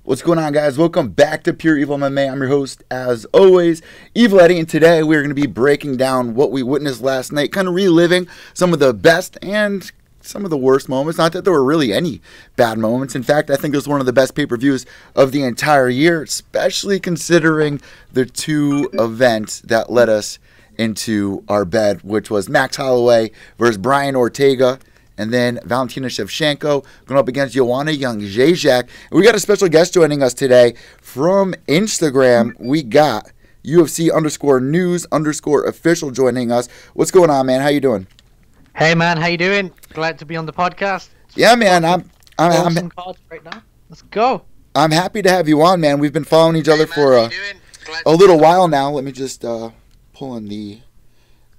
What's going on, guys? Welcome back to Pure Evil MMA. I'm your host, as always, Evil Eddie, and today we're going to be breaking down what we witnessed last night, kind of reliving some of the best and some of the worst moments. Not that there were really any bad moments. In fact, I think it was one of the best pay-per-views of the entire year, especially considering the two events that led us into our bed, which was Max Holloway versus Brian Ortega, and then Valentina Shevchenko going up against Joanna Jędrzejczyk. And we got a special guest joining us today from Instagram. We got UFC_news_official joining us. What's going on, man? How you doing? Hey, man. How you doing? Glad to be on the podcast. Yeah, man. I'm cards right now. Let's go. I'm happy to have you on, man. We've been following each other for a little while now. Let me just pull in the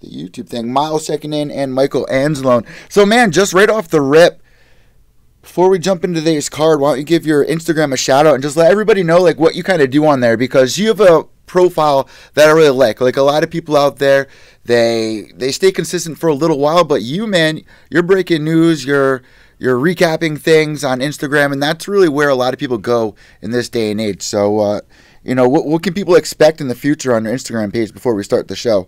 YouTube thing. Miles checking in and Michael Anzalone. So, man, just right off the rip, before we jump into today's card, why don't you give your Instagram a shout out and just let everybody know like what you kind of do on there, because you have a profile that I really like. Like a lot of people out there, they stay consistent for a little while, but you, man, you're breaking news, you're recapping things on Instagram, and that's really where a lot of people go in this day and age. So, what can people expect in the future on your Instagram page before we start the show?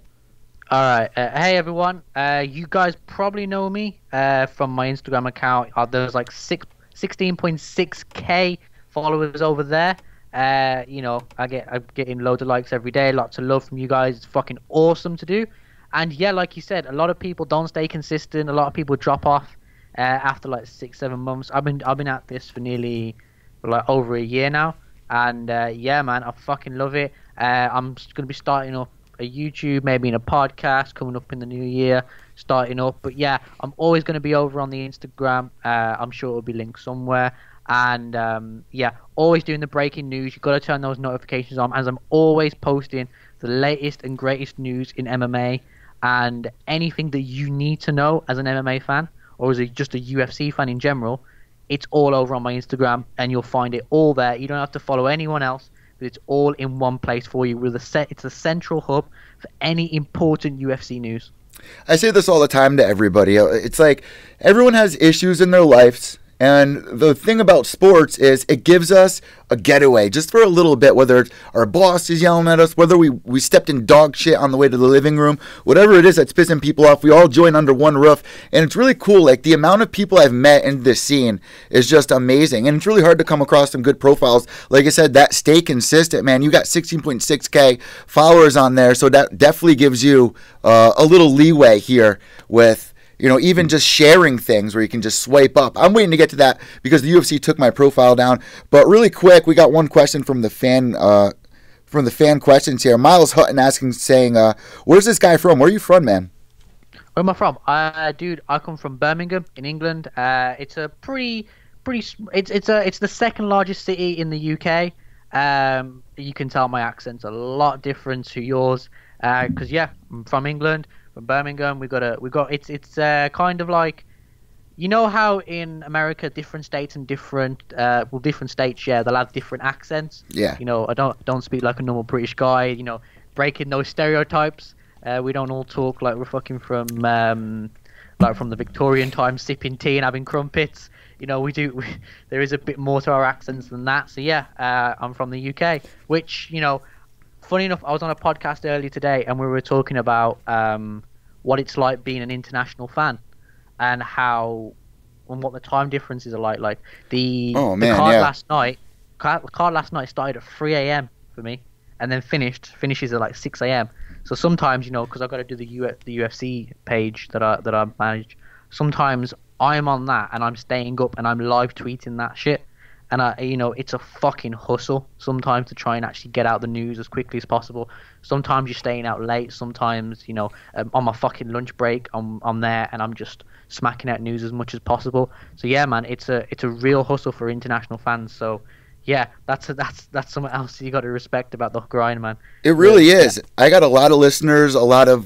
All right. Hey, everyone. You guys probably know me from my Instagram account. There's like 16.6k followers over there. I'm getting loads of likes every day. Lots of love from you guys. It's fucking awesome to do. And yeah, like you said, a lot of people don't stay consistent. A lot of people drop off after like 6-7 months. I've been at this for nearly like over a year now. And yeah, man, I fucking love it. I'm going to be starting up a YouTube, maybe in a podcast coming up in the new year, starting up. But yeah, I'm always going to be over on the Instagram. I'm sure it'll be linked somewhere. And yeah, always doing the breaking news. You've got to turn those notifications on, as I'm always posting the latest and greatest news in MMA and anything that you need to know as an MMA fan or as just a UFC fan in general. It's all over on my Instagram, and you'll find it all there. You don't have to follow anyone else. It's all in one place for you. It's a central hub for any important UFC news. I say this all the time to everybody. It's like everyone has issues in their lives, and the thing about sports is it gives us a getaway just for a little bit, whether it's our boss is yelling at us, whether we stepped in dog shit on the way to the living room, whatever it is that's pissing people off, we all join under one roof, and it's really cool. Like, the amount of people I've met in this scene is just amazing, and it's really hard to come across some good profiles. Like I said, that stay consistent, man. You got 16.6k followers on there, so that definitely gives you a little leeway here with, even just sharing things where you can just swipe up. I'm waiting to get to that because the UFC took my profile down. But really quick, we got one question from the fan questions here. Miles Hutton saying, where's this guy from? Where are you from, man? Where am I from? Dude, I come from Birmingham in England. It's a it's the second largest city in the UK. You can tell my accent's a lot different to yours. Because yeah, I'm from England. From Birmingham, it's kind of like, you know how in America different states and different states, yeah, they'll have different accents. Yeah. I don't speak like a normal British guy. Breaking those stereotypes. We don't all talk like we're fucking from the Victorian times, sipping tea and having crumpets. There is a bit more to our accents than that. So yeah, I'm from the UK, which funny enough, I was on a podcast earlier today, and we were talking about what it's like being an international fan, and what the time differences are like. Like the card last night started at 3 a.m. for me, and then finishes at like 6 a.m. So sometimes, because I've got to do the UFC page that I manage. Sometimes I'm on that, and I'm staying up, and I'm live tweeting that shit. And it's a fucking hustle sometimes to try and actually get out the news as quickly as possible. Sometimes you're staying out late. Sometimes, on my fucking lunch break, I'm there and I'm just smacking out news as much as possible. So yeah, man, it's a real hustle for international fans. So yeah, that's something else you got to respect about the grind, man. It really is. Yeah. I got a lot of listeners, a lot of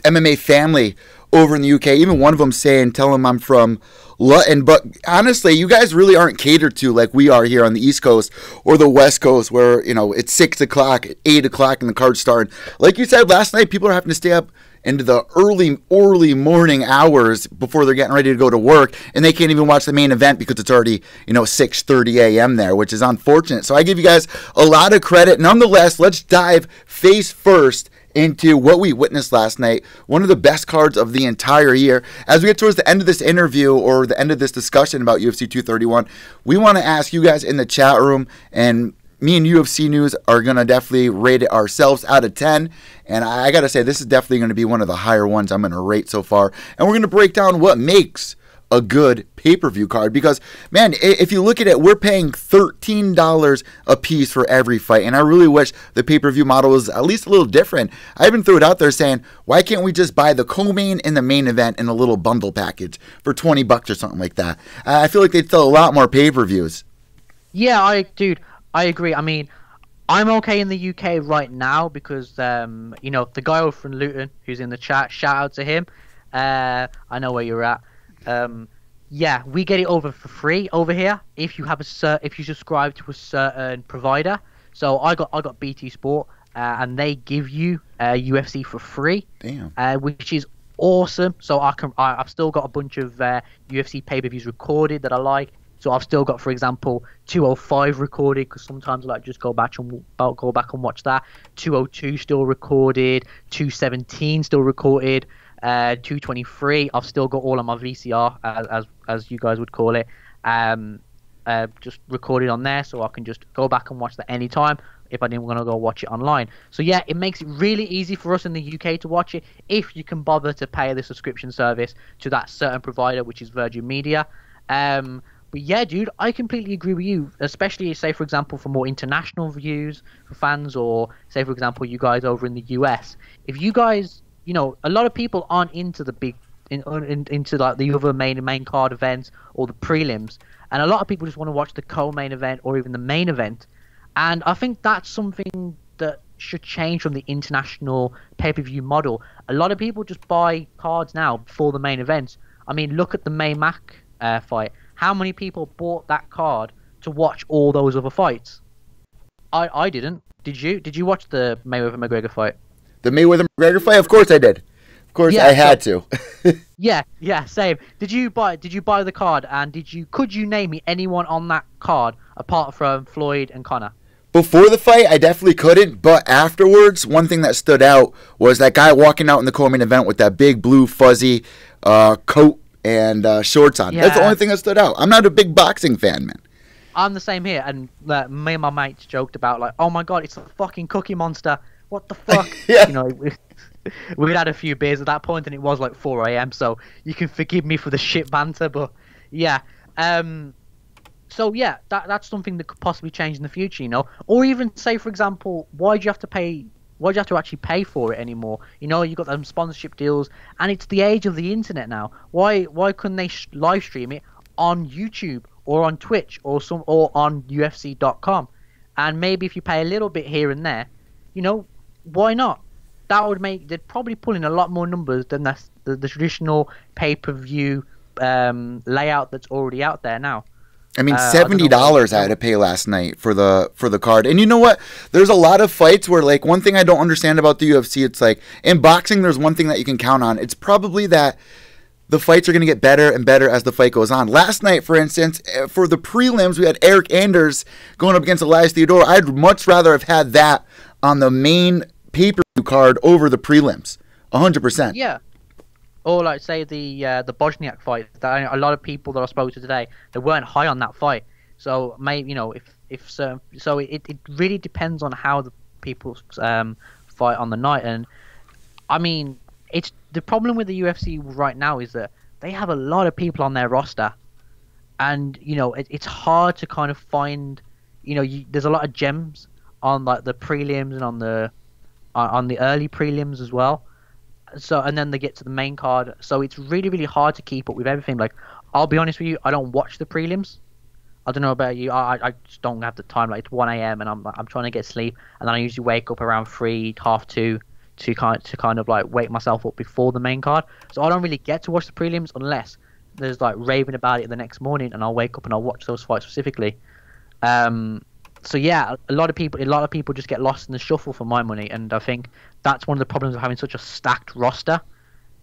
MMA family over in the UK. Even one of them tell them I'm from Luton. But honestly, you guys really aren't catered to like we are here on the East Coast or the West Coast, where it's 6 o'clock, 8 o'clock, and the cards start. Like you said last night, people are having to stay up into the early morning hours before they're getting ready to go to work, and they can't even watch the main event because it's already 6:30 a.m. there, which is unfortunate. So I give you guys a lot of credit. Nonetheless, let's dive face first into what we witnessed last night, one of the best cards of the entire year. As we get towards the end of this interview or the end of this discussion about UFC 231, we want to ask you guys in the chat room, and me and UFC News are going to definitely rate it ourselves out of 10. And I got to say, this is definitely going to be one of the higher ones I'm going to rate so far. And we're going to break down what makes a good pay-per-view card, because man, if you look at it, we're paying $13 a piece for every fight, and I really wish the pay-per-view model was at least a little different. I even threw it out there saying, why can't we just buy the co-main and the main event in a little bundle package for $20 or something like that? I feel like they'd sell a lot more pay-per-views. Yeah, I agree. I mean, I'm okay in the UK right now because the guy over from Luton who's in the chat, shout out to him. I know where you're at. Yeah, we get it over for free over here if you have if you subscribe to a certain provider. So I got BT Sport, and they give you UFC for free. Damn. Which is awesome. So I've still got a bunch of UFC pay-per-views recorded that I like. So I've still got, for example, 205 recorded, because sometimes I like just go back and watch that. 202 still recorded. 217 still recorded. 223 I've still got all on my VCR, as you guys would call it, just recorded on there, so I can just go back and watch that anytime if I didn't want to go watch it online. So yeah, it makes it really easy for us in the UK to watch it if you can bother to pay the subscription service to that certain provider, which is Virgin Media. But yeah, dude, I completely agree with you, especially, say, for example, for more international views for fans, or say, for example, you guys over in the US. If you guys, a lot of people aren't into the big, into like the other main card events or the prelims, and a lot of people just want to watch the co-main event or even the main event. And I think that's something that should change from the international pay-per-view model. A lot of people just buy cards now before the main events. I mean, look at the May-Mac fight. How many people bought that card to watch all those other fights? I didn't. Did you? Did you watch the Mayweather-McGregor fight? The Mayweather-McGregor fight? Of course I did. Of course, yeah, I had to. Yeah, same. Did you buy the card, and could you name me anyone on that card apart from Floyd and Conor? Before the fight, I definitely couldn't, but afterwards, one thing that stood out was that guy walking out in the co-main event with that big blue fuzzy coat and shorts on. Yeah. That's the only thing that stood out. I'm not a big boxing fan, man. I'm the same here, and me and my mates joked about, like, oh my god, it's a fucking Cookie Monster. What the fuck? Yeah. We'd had a few beers at that point, and it was like 4 a.m., so you can forgive me for the shit banter, but yeah. So yeah, that's something that could possibly change in the future, or even say, for example, why do you have to actually pay for it anymore? You've got them sponsorship deals, and it's the age of the internet now. Why couldn't they live stream it on YouTube or on Twitch or on UFC.com? And maybe if you pay a little bit here and there, why not? They'd probably pull in a lot more numbers than the traditional pay-per-view layout that's already out there now. I mean, $70 I had to pay last night for the card. And you know what? There's a lot of fights where, like, one thing I don't understand about the UFC, it's like, in boxing, there's one thing that you can count on. It's probably that the fights are going to get better and better as the fight goes on. Last night, for instance, for the prelims, we had Eric Anders going up against Elias Theodorou. I'd much rather have had that on the main pay-per-view card over the prelims. 100%. Yeah. Or like, say, the Bosniak fight. That a lot of people that I spoke to today, they weren't high on that fight. So maybe so it really depends on how the people fight on the night. And I mean, it's the problem with the UFC right now is that they have a lot of people on their roster, and it's hard to kind of find. There's a lot of gems on like the prelims and on the early prelims as well. So, and then they get to the main card. So it's really, really hard to keep up with everything. Like, I'll be honest with you, I don't watch the prelims. I don't know about you. I just don't have the time. Like, it's 1 a.m. and I'm trying to get sleep, and then I usually wake up around 3, half 2 to kind of like wake myself up before the main card. So I don't really get to watch the prelims unless there's like raving about it the next morning, and I'll wake up and I'll watch those fights specifically. So yeah, a lot of people just get lost in the shuffle for my money, and I think that's one of the problems of having such a stacked roster.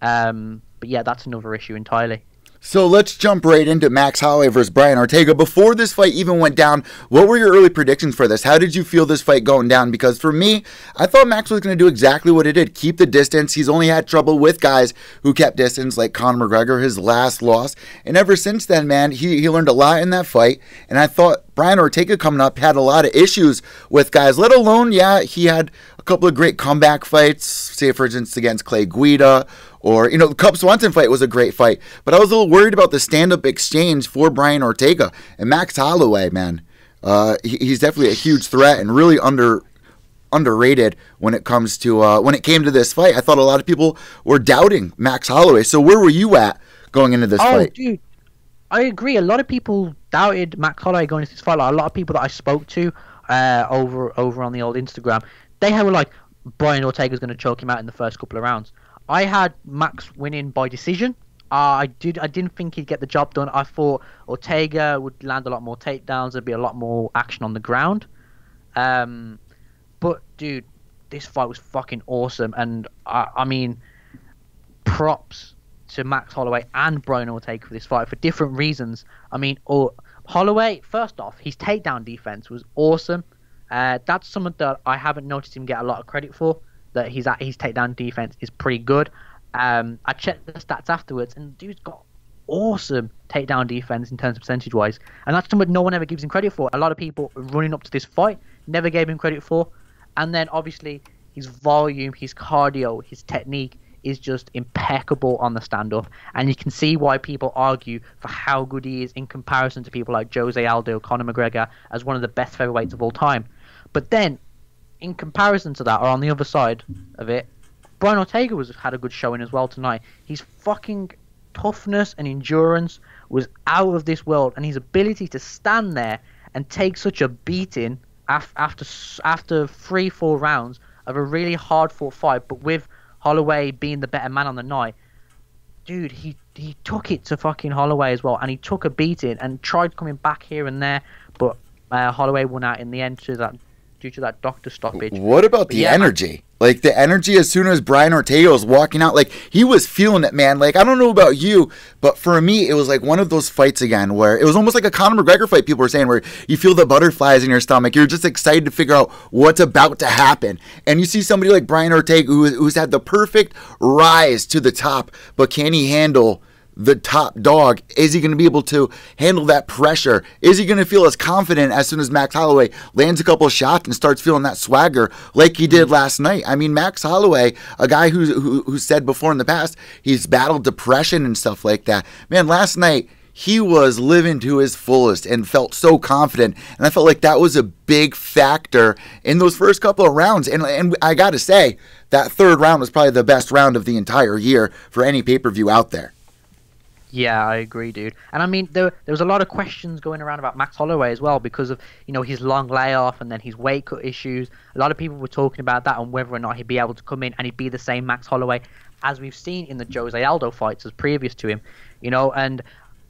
But yeah, that's another issue entirely. So let's jump right into Max Holloway versus Brian Ortega. Before this fight even went down, what were your early predictions for this? How did you feel this fight going down? Because for me, I thought Max was going to do exactly what he did, keep the distance. He's only had trouble with guys who kept distance, like Conor McGregor, his last loss. And ever since then, man, he learned a lot in that fight. And I thought Brian Ortega coming up had a lot of issues with guys, let alone, yeah, he had a couple of great comeback fights, say for instance against Clay Guida, or, the Cub Swanson fight was a great fight. But I was a little worried about the stand-up exchange for Brian Ortega. And Max Holloway, man, he's definitely a huge threat and really underrated when it comes to when it came to this fight. I thought a lot of people were doubting Max Holloway. So where were you at going into this fight? Oh, dude, I agree. A lot of people doubted Max Holloway going into this fight. Like, a lot of people that I spoke to over on the old Instagram, they were like, Brian Ortega's going to choke him out in the first couple of rounds. I had Max winning by decision. I didn't think he'd get the job done. I thought Ortega would land a lot more takedowns. There'd be a lot more action on the ground. But dude, this fight was fucking awesome, and I mean, props to Max Holloway and Brian Ortega for this fight for different reasons. I mean, Holloway, first off, his takedown defense was awesome. That's something that I haven't noticed him get a lot of credit for. That his takedown defense is pretty good. I checked the stats afterwards, and dude's got awesome takedown defense in terms of percentage-wise, and that's something no one ever gives him credit for. A lot of people running up to this fight never gave him credit for, and then obviously his volume, his cardio, his technique is just impeccable on the stand-up, and you can see why people argue for how good he is in comparison to people like Jose Aldo, Conor McGregor as one of the best featherweights of all time. But then, in comparison to that, or on the other side of it, Brian Ortega had a good showing as well tonight. His fucking toughness and endurance was out of this world, and his ability to stand there and take such a beating after 3-4 rounds of a really hard fought fight, but with Holloway being the better man on the night, dude, he took it to fucking Holloway as well, and he took a beating and tried coming back here and there, but Holloway won out in the end due to that doctor stoppage. What about the energy? Like, the energy as soon as Brian Ortega was walking out, like, he was feeling it, man. Like, I don't know about you, but for me, it was like one of those fights again where it was almost like a Conor McGregor fight, people were saying, where you feel the butterflies in your stomach. You're just excited to figure out what's about to happen. And you see somebody like Brian Ortega who's had the perfect rise to the top, but can he handle the top dog? Is he going to be able to handle that pressure? Is he going to feel as confident as soon as Max Holloway lands a couple of shots and starts feeling that swagger like he did last night? I mean, Max Holloway, a guy who said before in the past he's battled depression and stuff like that. Man, last night he was living to his fullest and felt so confident, and I felt like that was a big factor in those first couple of rounds. And I got to say, that third round was probably the best round of the entire year for any pay-per-view out there. Yeah, I agree, dude. And I mean, there was a lot of questions going around about Max Holloway as well because of, his long layoff and then his weight cut issues. A lot of people were talking about that and whether or not he'd be able to come in and he'd be the same Max Holloway as we've seen in the Jose Aldo fights as previous to him, and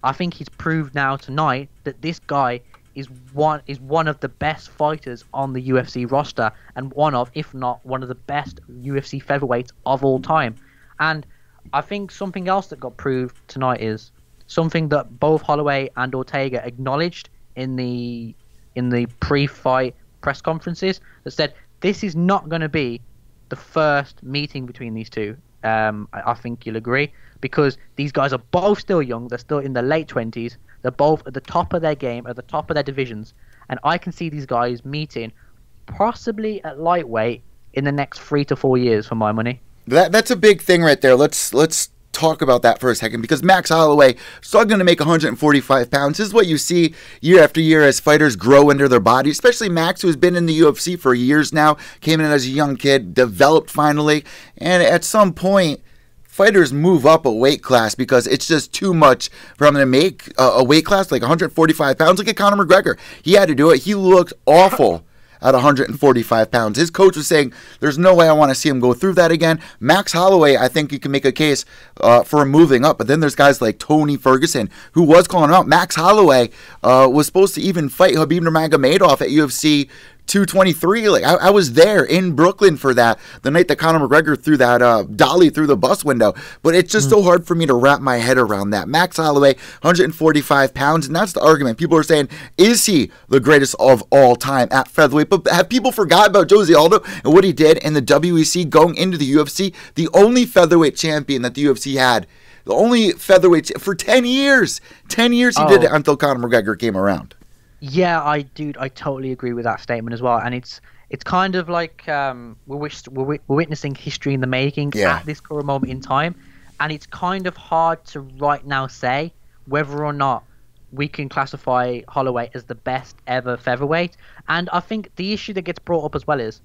I think he's proved now tonight that this guy is one of the best fighters on the UFC roster and one of, if not one of the best UFC featherweights of all time. And I think something else that got proved tonight is something that both Holloway and Ortega acknowledged in the pre-fight press conferences, that said this is not going to be the first meeting between these two. I think you'll agree, because these guys are both still young. They're still in their late 20s. They're both at the top of their game, at the top of their divisions, and I can see these guys meeting possibly at lightweight in the next 3 to 4 years for my money. That's a big thing right there. Let's talk about that for a second, because Max Holloway struggling to make 145 pounds. This is what you see year after year as fighters grow into their body, especially Max, who's been in the UFC for years now, came in as a young kid, developed finally, and at some point, fighters move up a weight class because it's just too much for them to make a weight class like 145 pounds. Look at Conor McGregor. He had to do it. He looked awful at 145 pounds. His coach was saying there's no way I want to see him go through that again. Max Holloway, I think you can make a case for moving up, but then there's guys like Tony Ferguson who was calling him out. Max Holloway was supposed to even fight Khabib Nurmagomedov at UFC 223. Like I was there in Brooklyn for that, the night that Conor McGregor threw that dolly through the bus window. But it's just so hard for me to wrap my head around that. Max Holloway, 145 pounds, and that's the argument. People are saying, is he the greatest of all time at featherweight? But have people forgot about Jose Aldo and what he did in the WEC going into the UFC? The only featherweight champion that the UFC had. The only featherweight for 10 years. 10 years he did it until Conor McGregor came around. Yeah, I totally agree with that statement as well. And it's kind of like we're witnessing history in the making at this current moment in time. And it's kind of hard to right now say whether or not we can classify Holloway as the best ever featherweight. And I think the issue that gets brought up as well is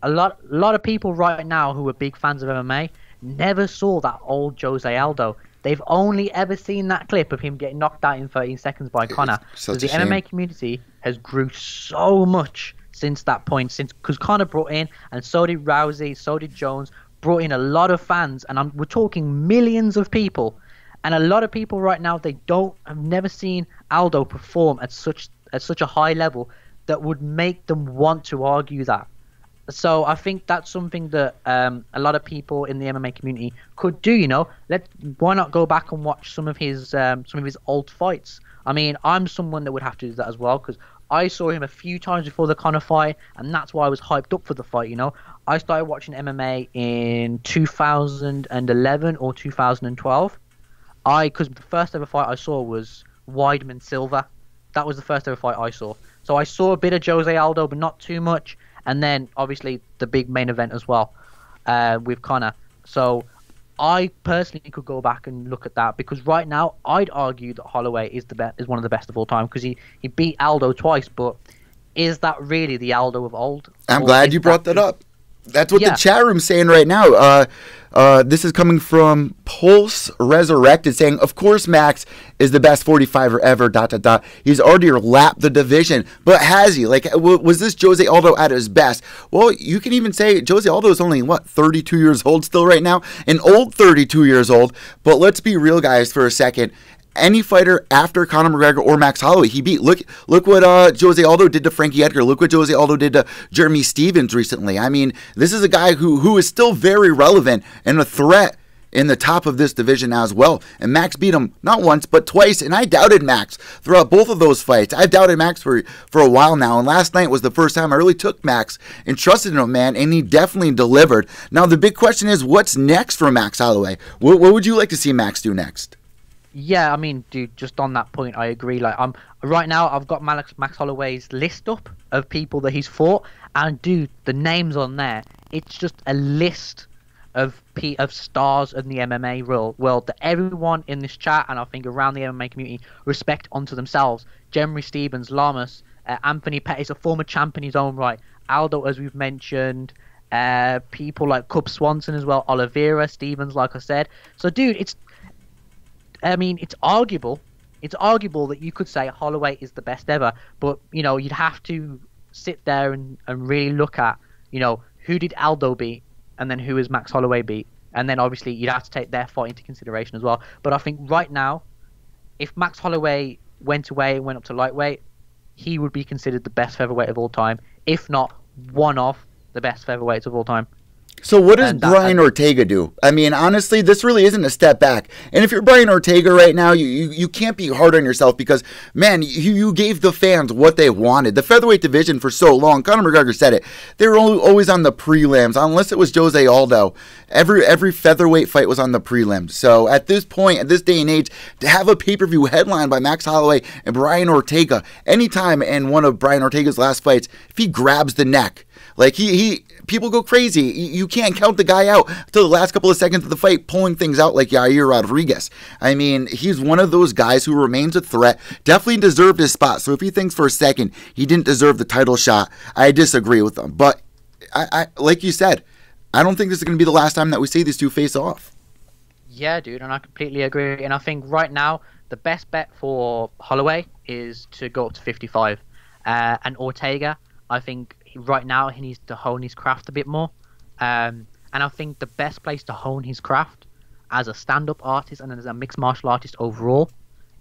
a lot of people right now who are big fans of MMA never saw that old Jose Aldo. They've only ever seen that clip of him getting knocked out in 13 seconds by Conor. Because the MMA community has grew so much since that point, because Conor brought in, and so did Rousey, so did Jones, brought in a lot of fans, and we're talking millions of people. And a lot of people right now, have never seen Aldo perform at such a high level that would make them want to argue that. So I think that's something that a lot of people in the MMA community could do. Why not go back and watch some of his old fights? I mean, I'm someone that would have to do that as well, because I saw him a few times before the Conor fight, and that's why I was hyped up for the fight. I started watching MMA in 2011 or 2012. Because the first ever fight I saw was Weidman Silva. That was the first ever fight I saw. So I saw a bit of Jose Aldo, but not too much. And then, obviously, the big main event as well with Conor. So I personally could go back and look at that, because right now I'd argue that Holloway is one of the best of all time, because he beat Aldo twice. But is that really the Aldo of old? I'm glad you brought that up. That's what the chat room's saying right now. This is coming from Pulse Resurrected saying, of course Max is the best 45er ever, ... He's already lapped the division. But has he? Like, was this Jose Aldo at his best? Well, you can even say Jose Aldo is only, 32 years old still right now? An old 32 years old. But let's be real, guys, for a second. Any fighter after Conor McGregor or Max Holloway, he beat. Look what Jose Aldo did to Frankie Edgar. Look what Jose Aldo did to Jeremy Stevens recently. I mean, this is a guy who is still very relevant and a threat in the top of this division as well. And Max beat him not once, but twice. And I doubted Max throughout both of those fights. I've doubted Max for a while now. And last night was the first time I really took Max and trusted him, man. And he definitely delivered. Now, the big question is, what's next for Max Holloway? What would you like to see Max do next? Yeah, I mean, dude, just on that point, I agree. Like, right now, I've got Max Holloway's list up of people that he's fought, and dude, the names on there, it's just a list of stars in the MMA world that everyone in this chat, and I think around the MMA community, respect unto themselves. Jeremy Stevens, Lamas, Anthony Pettis, a former champ in his own right, Aldo, as we've mentioned, people like Cub Swanson as well, Oliveira, Stevens, like I said. So, dude, it's arguable. It's arguable that you could say Holloway is the best ever, but, you'd have to sit there and really look at, who did Aldo beat, and then who is Max Holloway beat, and then obviously you'd have to take their fight into consideration as well. But I think right now, if Max Holloway went away and went up to lightweight, he would be considered the best featherweight of all time, if not one of the best featherweights of all time. So what does Brian Ortega do? I mean, honestly, this really isn't a step back. And if you're Brian Ortega right now, you can't be hard on yourself, because, man, you gave the fans what they wanted. The featherweight division for so long, Conor McGregor said it, they were always on the prelims, unless it was Jose Aldo. Every featherweight fight was on the prelims. So at this point, at this day and age, to have a pay-per-view headline by Max Holloway and Brian Ortega, anytime in one of Brian Ortega's last fights, if he grabs the neck, like people go crazy. You can't count the guy out until the last couple of seconds of the fight, pulling things out like Yair Rodriguez. I mean, he's one of those guys who remains a threat. Definitely deserved his spot. So if he thinks for a second he didn't deserve the title shot, I disagree with him. But I like you said, I don't think this is going to be the last time that we see these two face off. Yeah, dude, and I completely agree. And I think right now the best bet for Holloway is to go up to 55, and Ortega, I think right now he needs to hone his craft a bit more. And I think the best place to hone his craft as a stand-up artist and as a mixed martial artist overall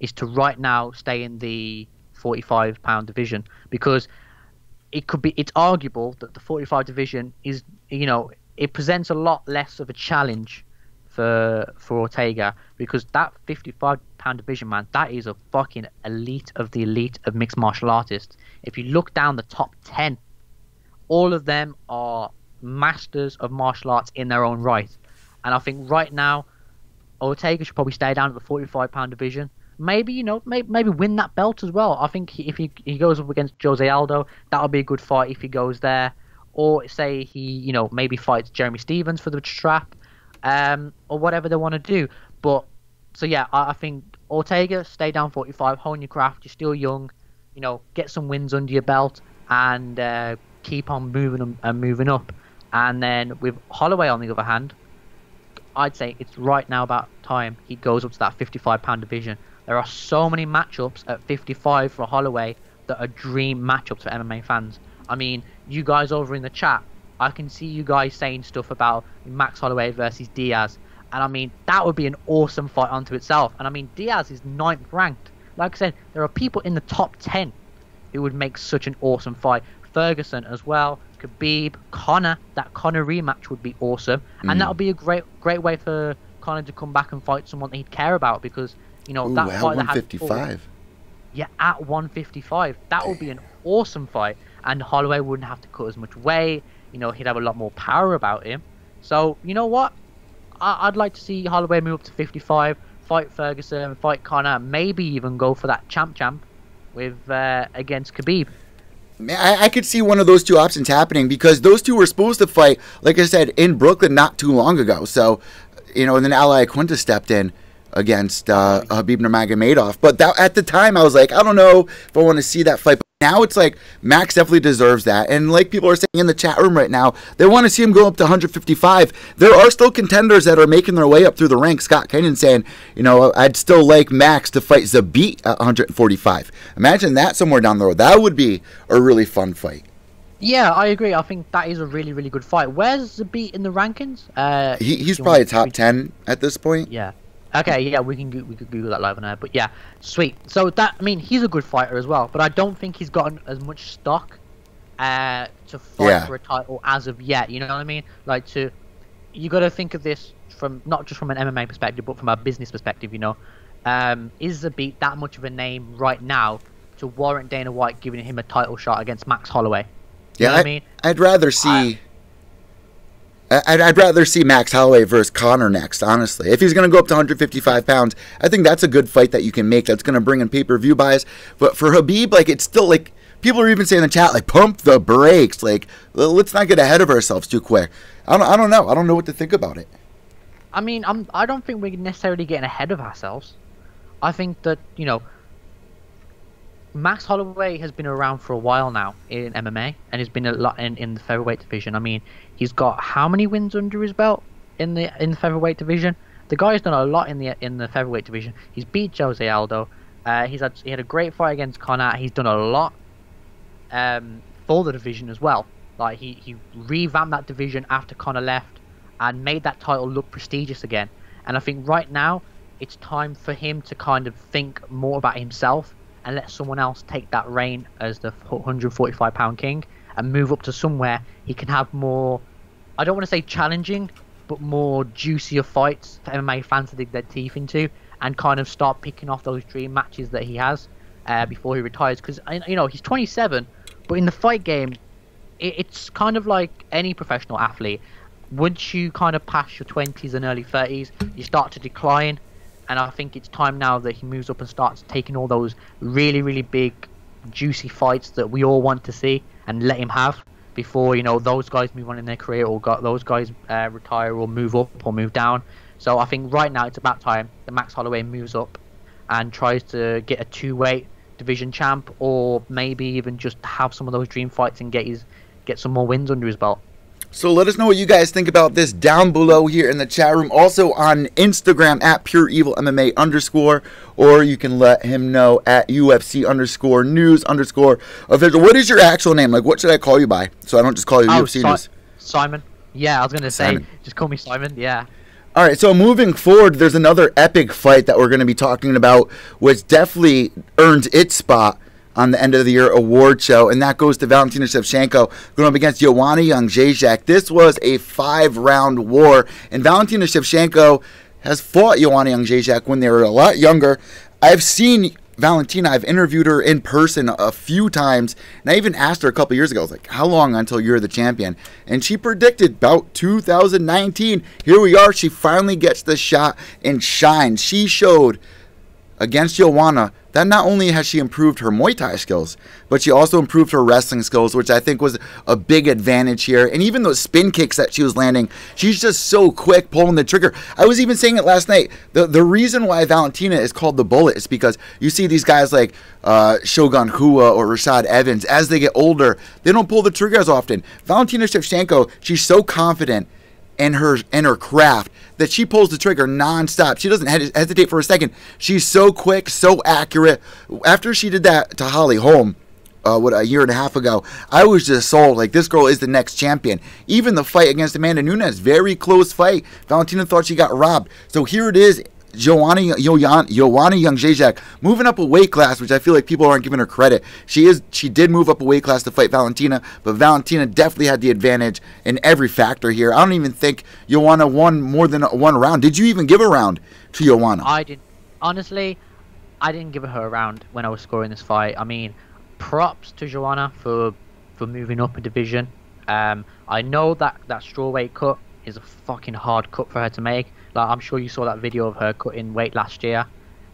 is to right now stay in the 45-pound division, because it's arguable that the 45 division is, it presents a lot less of a challenge for Ortega, because that 55-pound division, man, that is a fucking elite of the elite of mixed martial artists. If you look down the top 10, all of them are masters of martial arts in their own right. And I think right now Ortega should probably stay down at the 45-pound division. Maybe, maybe win that belt as well. I think if he goes up against Jose Aldo, that'll be a good fight if he goes there. Or say he, maybe fights Jeremy Stevens for the strap, or whatever they want to do. But, so yeah, I think Ortega, stay down 45, hone your craft, you're still young, get some wins under your belt, and keep on moving up. And then with Holloway, on the other hand, I'd say it's right now about time he goes up to that 55-pound division. There are so many matchups at 55 for Holloway that are dream matchups for MMA fans. I mean, you guys over in the chat, I can see you guys saying stuff about Max Holloway versus Diaz. And I mean, that would be an awesome fight unto itself. And I mean, Diaz is 9th ranked. Like I said, there are people in the top 10 who would make such an awesome fight. Ferguson as well, Khabib, Conor. That Conor rematch would be awesome. And that would be a great way for Conor to come back and fight someone that he'd care about, because, that at fight 155. Yeah, at 155. That would be an awesome fight. And Holloway wouldn't have to cut as much weight. He'd have a lot more power about him. So, you know what? I'd like to see Holloway move up to 55, fight Ferguson, fight Conor, maybe even go for that champ with against Khabib. I could see one of those two options happening, because those two were supposed to fight, like I said, in Brooklyn not too long ago. So, and then Al Iaquinta stepped in against Khabib Nurmagomedov. But at the time, I was like, I don't know if I want to see that fight. But now it's like Max definitely deserves that. And like people are saying in the chat room right now, they want to see him go up to 155. There are still contenders that are making their way up through the ranks. Scott Kenyon saying, I'd still like Max to fight Zabit at 145. Imagine that somewhere down the road. That would be a really fun fight. Yeah, I agree. I think that is a really, really good fight. Where's Zabit in the rankings? He's probably top 10 at this point. Yeah. Okay, yeah, we could Google that live on air, but yeah, sweet. So he's a good fighter as well, but I don't think he's gotten as much stock to fight for a title as of yet. You know what I mean? Like, you got to think of this from not just from an MMA perspective, but from a business perspective. Is Zabit that much of a name right now to warrant Dana White giving him a title shot against Max Holloway? You know what I mean? I'd rather see. I'd rather see Max Holloway versus Conor next, honestly. If he's going to go up to 155 pounds, I think that's a good fight that you can make. That's going to bring in pay-per-view buys. But for Khabib, it's still people are even saying in the chat, pump the brakes. Let's not get ahead of ourselves too quick. I don't know. I don't know what to think about it. I mean, I don't think we're necessarily getting ahead of ourselves. I think that, Max Holloway has been around for a while now in MMA, and has been a lot in the featherweight division. I mean, he's got how many wins under his belt in the featherweight division? The guy's done a lot in the featherweight division. He's beat Jose Aldo. He had a great fight against Conor. He's done a lot for the division as well. He revamped that division after Conor left and made that title look prestigious again. And I think right now it's time for him to kind of think more about himself and let someone else take that reign as the 145-pound king and move up to somewhere he can have more, I don't want to say challenging, but more juicier fights for MMA fans to dig their teeth into, and kind of start picking off those dream matches that he has before he retires. Because, he's 27, but in the fight game, it's kind of like any professional athlete. Once you kind of pass your 20s and early 30s, you start to decline. And I think it's time now that he moves up and starts taking all those really, really big, juicy fights that we all want to see and let him have before, those guys move on in their career, or those guys retire or move up or move down. So I think right now it's about time that Max Holloway moves up and tries to get a 2-weight division champ, or maybe even just have some of those dream fights and get some more wins under his belt. So let us know what you guys think about this down below here in the chat room. Also on Instagram at PureEvilMMA_, or you can let him know at UFC_news_official. What is your actual name? Like, what should I call you by? So I don't just call you UFC News. Simon. Yeah, I was gonna say, Simon. just call me Simon. Yeah. All right, so moving forward, there's another epic fight that we're going to be talking about, which definitely earned its spot on the end of the year award show, and that goes to Valentina Shevchenko going up against Joanna Jędrzejczyk. This was a 5-round war, and Valentina Shevchenko has fought Joanna Jędrzejczyk when they were a lot younger. I've seen Valentina, I've interviewed her in person a few times, and I even asked her a couple years ago, I was like, how long until you're the champion? And she predicted about 2019. Here we are. She finally gets the shot and shines. She showed against Joanna that not only has she improved her Muay Thai skills, but she also improved her wrestling skills, which I think was a big advantage here. And even those spin kicks that she was landing, she's just so quick pulling the trigger. I was even saying it last night. The reason why Valentina is called the Bullet is because you see these guys like Shogun Rua or Rashad Evans, as they get older, they don't pull the trigger as often. Valentina Shevchenko, she's so confident in her craft that she pulls the trigger nonstop. She doesn't hesitate for a second. She's so quick, so accurate. After she did that to Holly Holm, a year and a half ago, I was just sold. Like, this girl is the next champion. Even the fight against Amanda Nunes, very close fight. Valentina thought she got robbed. So here it is. Joanna Jędrzejczyk moving up a weight class, which I feel like people aren't giving her credit. She did move up a weight class to fight Valentina, but Valentina definitely had the advantage in every factor here. I don't even think Joanna won more than one round. Did you even give a round to Joanna? I did. Honestly, I didn't give her a round when I was scoring this fight. I mean, props to Joanna for moving up a division. I know that strawweight cut is a fucking hard cut for her to make. Like, I'm sure you saw that video of her cutting weight last year,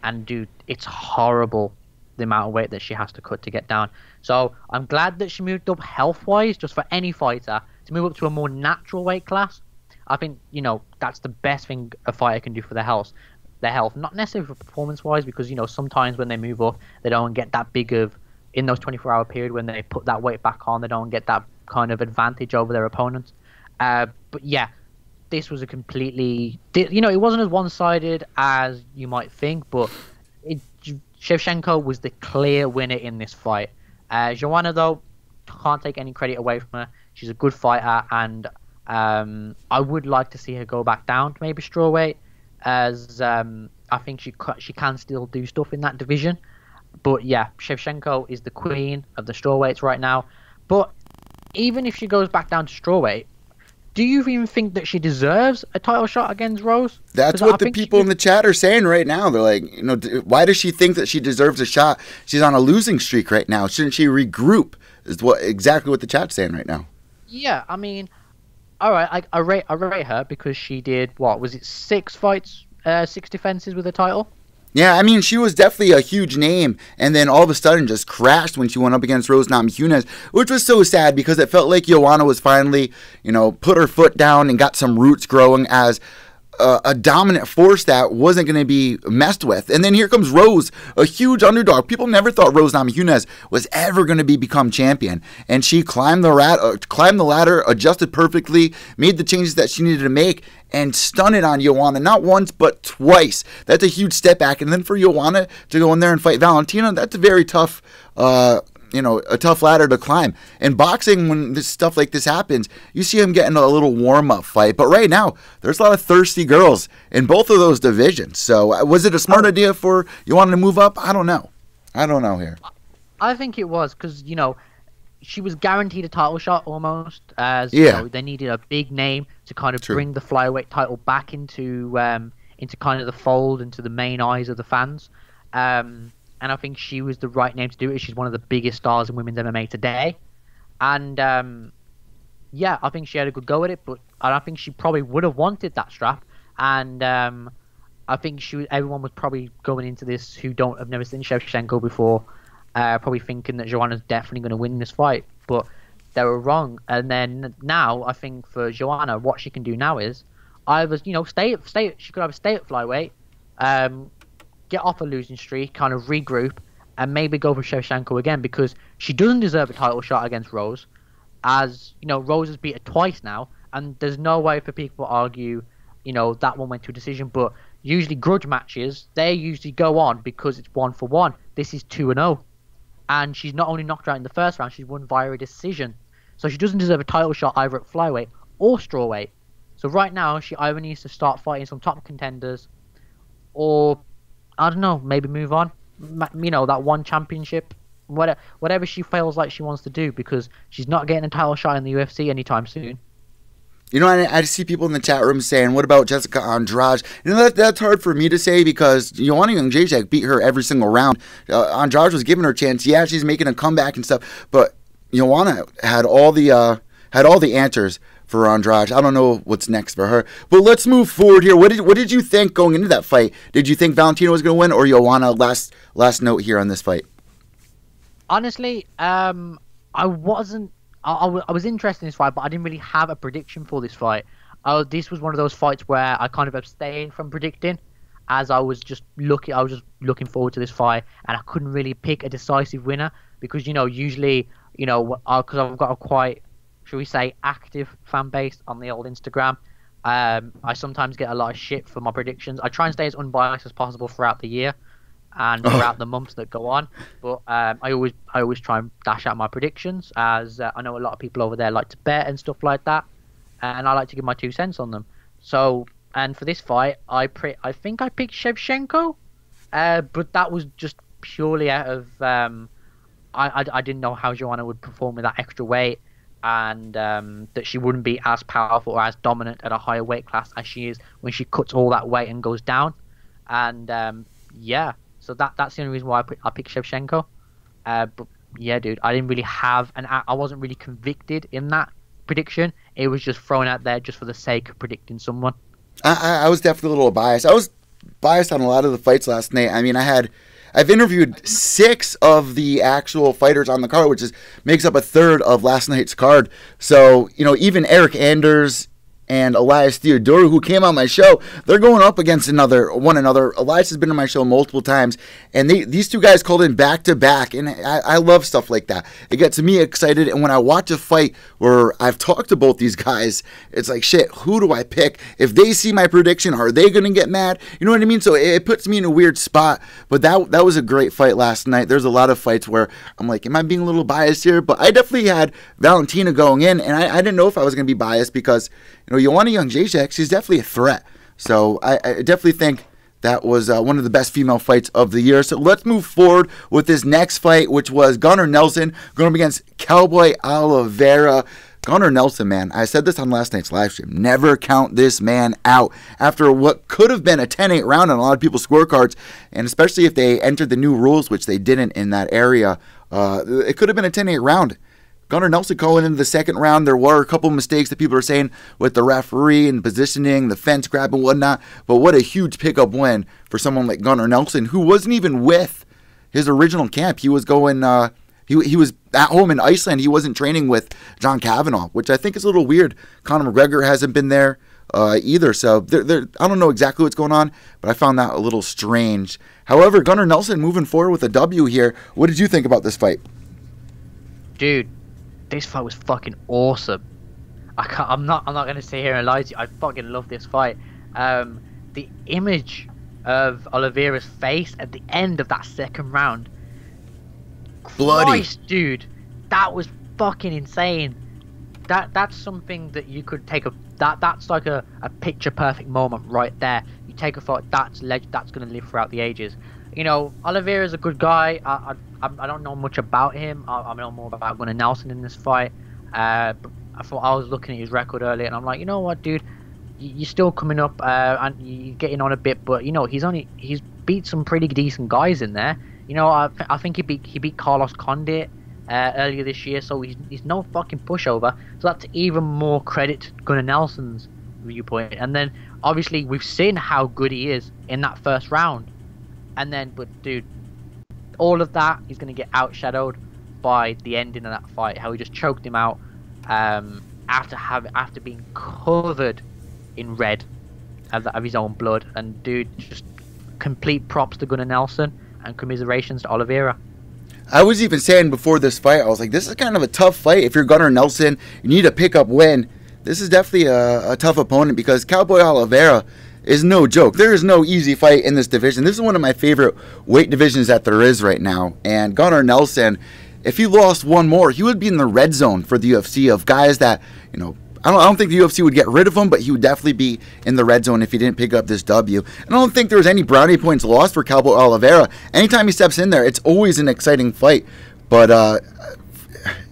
and dude, it's horrible the amount of weight that she has to cut to get down. So I'm glad that she moved up health-wise, just for any fighter to move up to a more natural weight class. I think, you know, that's the best thing a fighter can do for their health. Not necessarily for performance-wise, because, you know, sometimes when they move up, they don't get that big of, in those 24-hour period when they put that weight back on, they don't get that kind of advantage over their opponents. But yeah, this was a completely, you know, it wasn't as one-sided as you might think, but Shevchenko was the clear winner in this fight. Joanna, though, can't take any credit away from her. She's a good fighter, and I would like to see her go back down to maybe strawweight, as I think she can still do stuff in that division. But yeah, Shevchenko is the queen of the strawweights right now. But even if she goes back down to strawweight, do you even think that she deserves a title shot against Rose? That's what the people in the chat are saying right now. They're like, you know, why does she think that she deserves a shot? She's on a losing streak right now. Shouldn't she regroup? Is exactly what the chat's saying right now. Yeah, I mean, all right, I rate her because she did, what was it, 6 fights, 6 defenses with a title? Yeah, I mean, she was definitely a huge name, and then all of a sudden just crashed when she went up against Rose Namajunas, which was so sad because it felt like Joanna was finally, you know, put her foot down and got some roots growing as a dominant force that wasn't going to be messed with. And then here comes Rose, a huge underdog. People never thought Rose Namajunas was ever going to become champion, and she climbed the ladder, adjusted perfectly, made the changes that she needed to make, and stunned it on Joanna, not once, but twice. That's a huge step back. And then for Joanna to go in there and fight Valentina, that's a very tough, a tough ladder to climb. In boxing, when stuff like this happens, you see them getting a little warm-up fight. But right now, there's a lot of thirsty girls in both of those divisions. So was it a smart idea for Joanna to move up? I don't know. Here. I think it was because, you know, she was guaranteed a title shot almost, as yeah. You know, they needed a big name to kind of bring the flyweight title back into kind of the fold, into the main eyes of the fans. And I think she was the right name to do it. She's one of the biggest stars in women's MMA today. And yeah, I think she had a good go at it, but I think she probably would have wanted that strap. And I think everyone was probably going into this who have never seen Shevchenko before, probably thinking that Joanna's definitely going to win this fight, but they were wrong. And then now I think for Joanna, what she can do now is either, you know, she could either stay at flyweight, get off a losing streak, kind of regroup, and maybe go for Shevchenko again, because she doesn't deserve a title shot against Rose. as you know, Rose has beat her twice now, and there's no way for people to argue, you know, that one went to a decision. But usually grudge matches, they usually go on because it's 1-for-1. This is 2-0, and she's not only knocked her out in the first round, she's won via a decision. So she doesn't deserve a title shot either at flyweight or strawweight. So right now, she either needs to start fighting some top contenders, or I don't know, maybe move on. You know, that one championship, whatever she feels like she wants to do, because she's not getting a title shot in the UFC anytime soon. You know, I see people in the chat room saying, what about Jessica Andrade? You know, that's hard for me to say because Joanna Jędrzejczyk beat her every single round. Andrade was giving her a chance. Yeah, she's making a comeback and stuff, but Joanna had all the answers for Andrade. I don't know what's next for her. But let's move forward here. What did you think going into that fight? Did you think Valentina was going to win, or Joanna? Last note here on this fight. Honestly, I wasn't. I was interested in this fight, but I didn't really have a prediction for this fight. This was one of those fights where I kind of abstained from predicting, as I was just looking forward to this fight, and I couldn't really pick a decisive winner because usually because I've got a quite, shall we say, active fan base on the old Instagram. I sometimes get a lot of shit for my predictions. I try and stay as unbiased as possible throughout the year and throughout the months that go on. But I always try and dash out my predictions, as I know a lot of people over there like to bet and stuff like that, and I like to give my 2 cents on them. So, and for this fight, I think I picked Shevchenko, but that was just purely out of I didn't know how Joanna would perform with that extra weight, and that she wouldn't be as powerful or as dominant at a higher weight class as she is when she cuts all that weight and goes down. And yeah. So that's the only reason why I picked Shevchenko. But yeah, dude, I didn't really have I wasn't really convicted in that prediction. It was just thrown out there just for the sake of predicting someone. I was definitely a little biased. I was biased on a lot of the fights last night. I mean, I've interviewed 6 of the actual fighters on the card, which makes up a third of last night's card. So, even Eric Anders and Elias Theodorou, who came on my show, they're going up against one another. Elias has been on my show multiple times, and these 2 guys called in back-to-back, and I love stuff like that. It gets me excited, and when I watch a fight where I've talked to both these guys, it's like, shit, who do I pick? If they see my prediction, are they going to get mad? You know what I mean? So it puts me in a weird spot, but that was a great fight last night. There's a lot of fights where I'm like, am I being a little biased here? But I definitely had Valentina going in, and I didn't know if I was going to be biased because Joanna Jędrzejczyk, she's definitely a threat. So I definitely think that was one of the best female fights of the year. So let's move forward with this next fight, which was Gunnar Nelson going up against Cowboy Oliveira. Gunnar Nelson, man, I said this on last night's live stream. Never count this man out. After what could have been a 10-8 round on a lot of people's scorecards, and especially if they entered the new rules, which they didn't in that area, it could have been a 10-8 round. Gunnar Nelson going into the second round, there were a couple mistakes that people are saying with the referee and positioning, the fence grab and whatnot, but what a huge pickup win for someone like Gunnar Nelson, who wasn't even with his original camp. He was going, he was at home in Iceland. He wasn't training with John Kavanagh, which I think is a little weird. Conor McGregor hasn't been there either, so I don't know exactly what's going on, but I found that a little strange. However, Gunnar Nelson moving forward with a W here. What did you think about this fight? Dude, this fight was fucking awesome. I'm not gonna sit here and lie to you. I fucking love this fight. The image of Oliveira's face at the end of that second round, bloody, Christ, dude, that was fucking insane. That's something that you could take that's like a picture perfect moment right there. You take a fight that's gonna live throughout the ages. Oliveira's a good guy. I don't know much about him. I know more about Gunnar Nelson in this fight. But I was looking at his record earlier, and I'm like, you know what, dude, you're still coming up, and you're getting on a bit. But he's beat some pretty decent guys in there. I think he beat Carlos Condit earlier this year, so he's no fucking pushover. So that's even more credit to Gunnar Nelson's viewpoint. And then obviously we've seen how good he is in that first round. But dude, all of that is going to get outshadowed by the ending of that fight. How he just choked him out after being covered in red of his own blood. And dude, just complete props to Gunnar Nelson and commiserations to Oliveira. I was even saying before this fight, I was like, this is kind of a tough fight. If you're Gunnar Nelson, you need a pickup win. This is definitely a tough opponent because Cowboy Oliveira is no joke. There is no easy fight in this division. This is one of my favorite weight divisions that there is right now. And Gunnar Nelson, if he lost one more, he would be in the red zone for the UFC of guys that, you know, I don't think the UFC would get rid of him, but he would definitely be in the red zone if he didn't pick up this W. And I don't think there was any brownie points lost for Cowboy Oliveira. Anytime he steps in there, it's always an exciting fight. But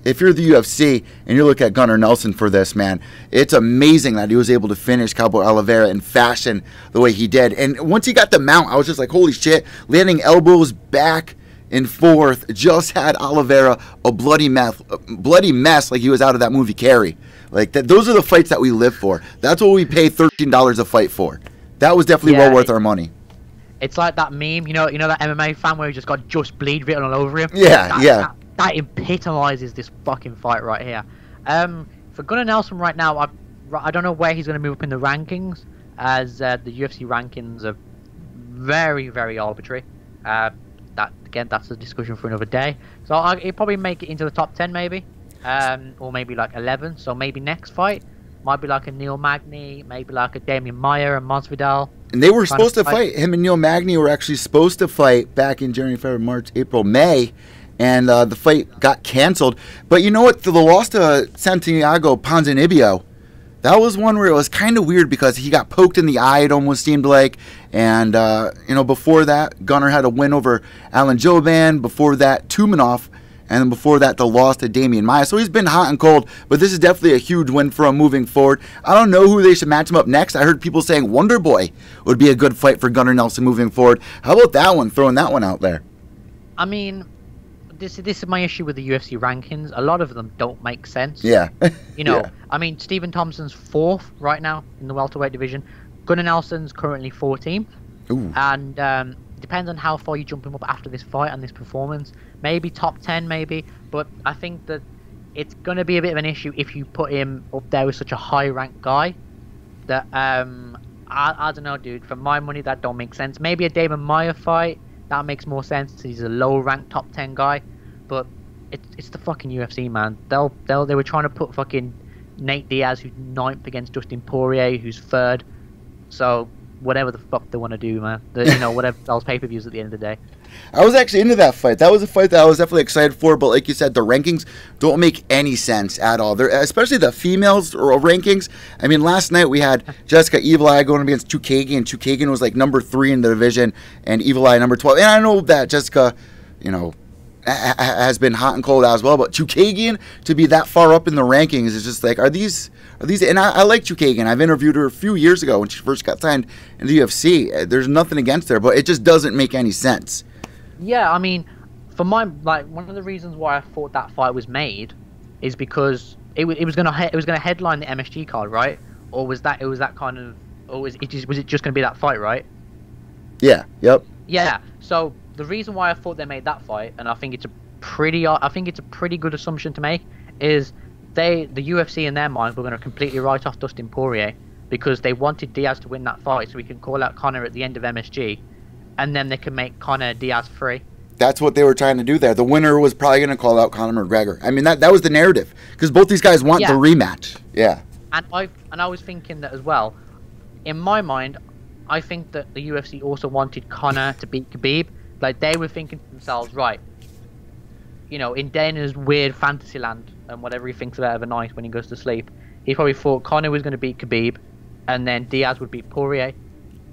if you're the UFC and you look at Gunnar Nelson for this, man, it's amazing that he was able to finish Cowboy Oliveira in fashion the way he did. And once he got the mount, I was just like, holy shit, landing elbows back and forth, just had Oliveira a bloody mess like he was out of that movie Carrie. Like that, those are the fights that we live for. That's what we pay $13 a fight for. That was definitely well worth our money. It's like that meme, you know that MMA fan where he just got "Just Bleed" written all over him. Yeah, that epitomizes this fucking fight right here. For Gunnar Nelson right now, I don't know where he's going to move up in the rankings, as the UFC rankings are very, very arbitrary. That's a discussion for another day. So he'll probably make it into the top 10 maybe, or maybe like 11. So maybe next fight might be like a Neil Magny, maybe like a Damian Maia and Masvidal. And they were supposed to fight. Him and Neil Magny were actually supposed to fight back in January, February, March, April, May. And the fight got canceled. But you know what? The loss to Santiago Ponzinibbio, that was one where it was kind of weird because he got poked in the eye, it almost seemed like. And, before that, Gunnar had a win over Alan Jouban. Before that, Tumanov. And then before that, the loss to Damian Maia. So he's been hot and cold, but this is definitely a huge win for him moving forward. I don't know who they should match him up next. I heard people saying Wonder Boy would be a good fight for Gunnar Nelson moving forward. How about that one, throwing that one out there? I mean, this is my issue with the UFC rankings. A lot of them don't make sense. Yeah. Yeah. I mean, Stephen Thompson's 4th right now in the welterweight division. Gunnar Nelson's currently 14th. Ooh. And depends on how far you jump him up after this fight and this performance. Maybe top 10, maybe. But I think that it's going to be a bit of an issue if you put him up there with such a high-ranked guy. That I don't know, dude. For my money, that don't make sense. Maybe a Damian Maia fight, that makes more sense. He's a low-ranked top 10 guy. But it's the fucking UFC, man. They were trying to put fucking Nate Diaz, who's 9th, against Dustin Poirier, who's 3rd. So whatever the fuck they want to do, man. Whatever those pay-per-views at the end of the day. I was actually into that fight. That was a fight that I was definitely excited for, but like you said, the rankings don't make any sense at all. Especially the females rankings. I mean, last night we had Jessica Evil Eye going against Chookagian. Chookagian was like number 3 in the division, and Evil Eye number 12. And I know that Jessica, has been hot and cold as well, but Chookagian to be that far up in the rankings is just like, are these? And I like Chookagian. I've interviewed her a few years ago when she first got signed in the UFC. There's nothing against her, but it just doesn't make any sense. Yeah, I mean, for one of the reasons why I thought that fight was made is because it was gonna headline the MSG card, right? Or was it just gonna be that fight, right? Yeah. Yep. Yeah. So the reason why I thought they made that fight, and I think it's a pretty good assumption to make, is the UFC in their minds were going to completely write off Dustin Poirier because they wanted Diaz to win that fight so we can call out Conor at the end of MSG, and then they can make Conor Diaz free. That's what they were trying to do there. The winner was probably going to call out Conor McGregor. I mean, that was the narrative because both these guys want the rematch. Yeah. And I was thinking that as well. In my mind, I think that the UFC also wanted Conor to beat Khabib. Like, they were thinking to themselves, right, in Dana's weird fantasy land and whatever he thinks about overnight when he goes to sleep, he probably thought Conor was going to beat Khabib, and then Diaz would beat Poirier,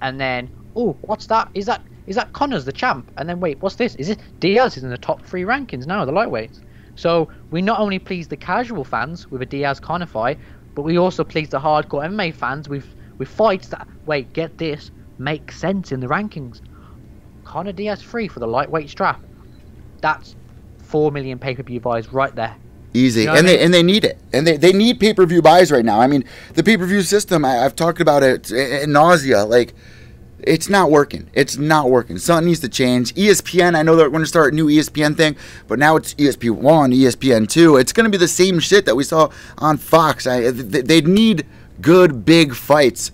and then, oh, what's that? Is that Conor's the champ? And then, wait, what's this? Is it Diaz is in the top 3 rankings now, the lightweights? So we not only please the casual fans with a Diaz-Conor fight, but we also please the hardcore MMA fans with fights that, wait, get this, make sense in the rankings. Conor Diaz free for the lightweight strap. That's 4 million pay-per-view buys right there. Easy. And they need it. And they need pay-per-view buys right now. I mean, the pay-per-view system, I've talked about it in nausea. Like, it's not working. It's not working. Something needs to change. ESPN, I know they're going to start a new ESPN thing, but now it's ESPN1, ESPN2. It's going to be the same shit that we saw on Fox. They need good, big fights.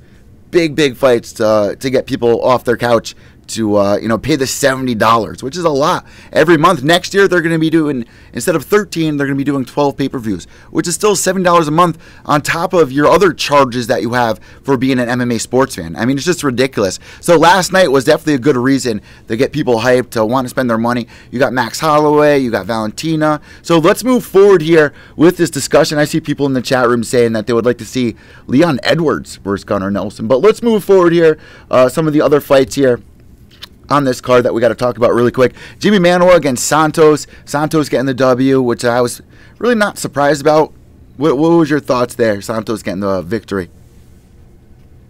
Big fights to get people off their couch pay the $70, which is a lot every month. Next year, they're going to be doing, instead of 13, they're going to be doing 12 pay-per-views, which is still $70 a month on top of your other charges that you have for being an MMA sports fan. I mean, it's just ridiculous. So last night was definitely a good reason to get people hyped, to want to spend their money. You got Max Holloway, you got Valentina. So let's move forward here with this discussion. I see people in the chat room saying that they would like to see Leon Edwards versus Gunnar Nelson. But let's move forward here. Some of the other fights here on this card that we got to talk about really quick. Jimmy Manuwa against Santos. Santos getting the W, which I was really not surprised about. What was your thoughts there? Santos getting the victory.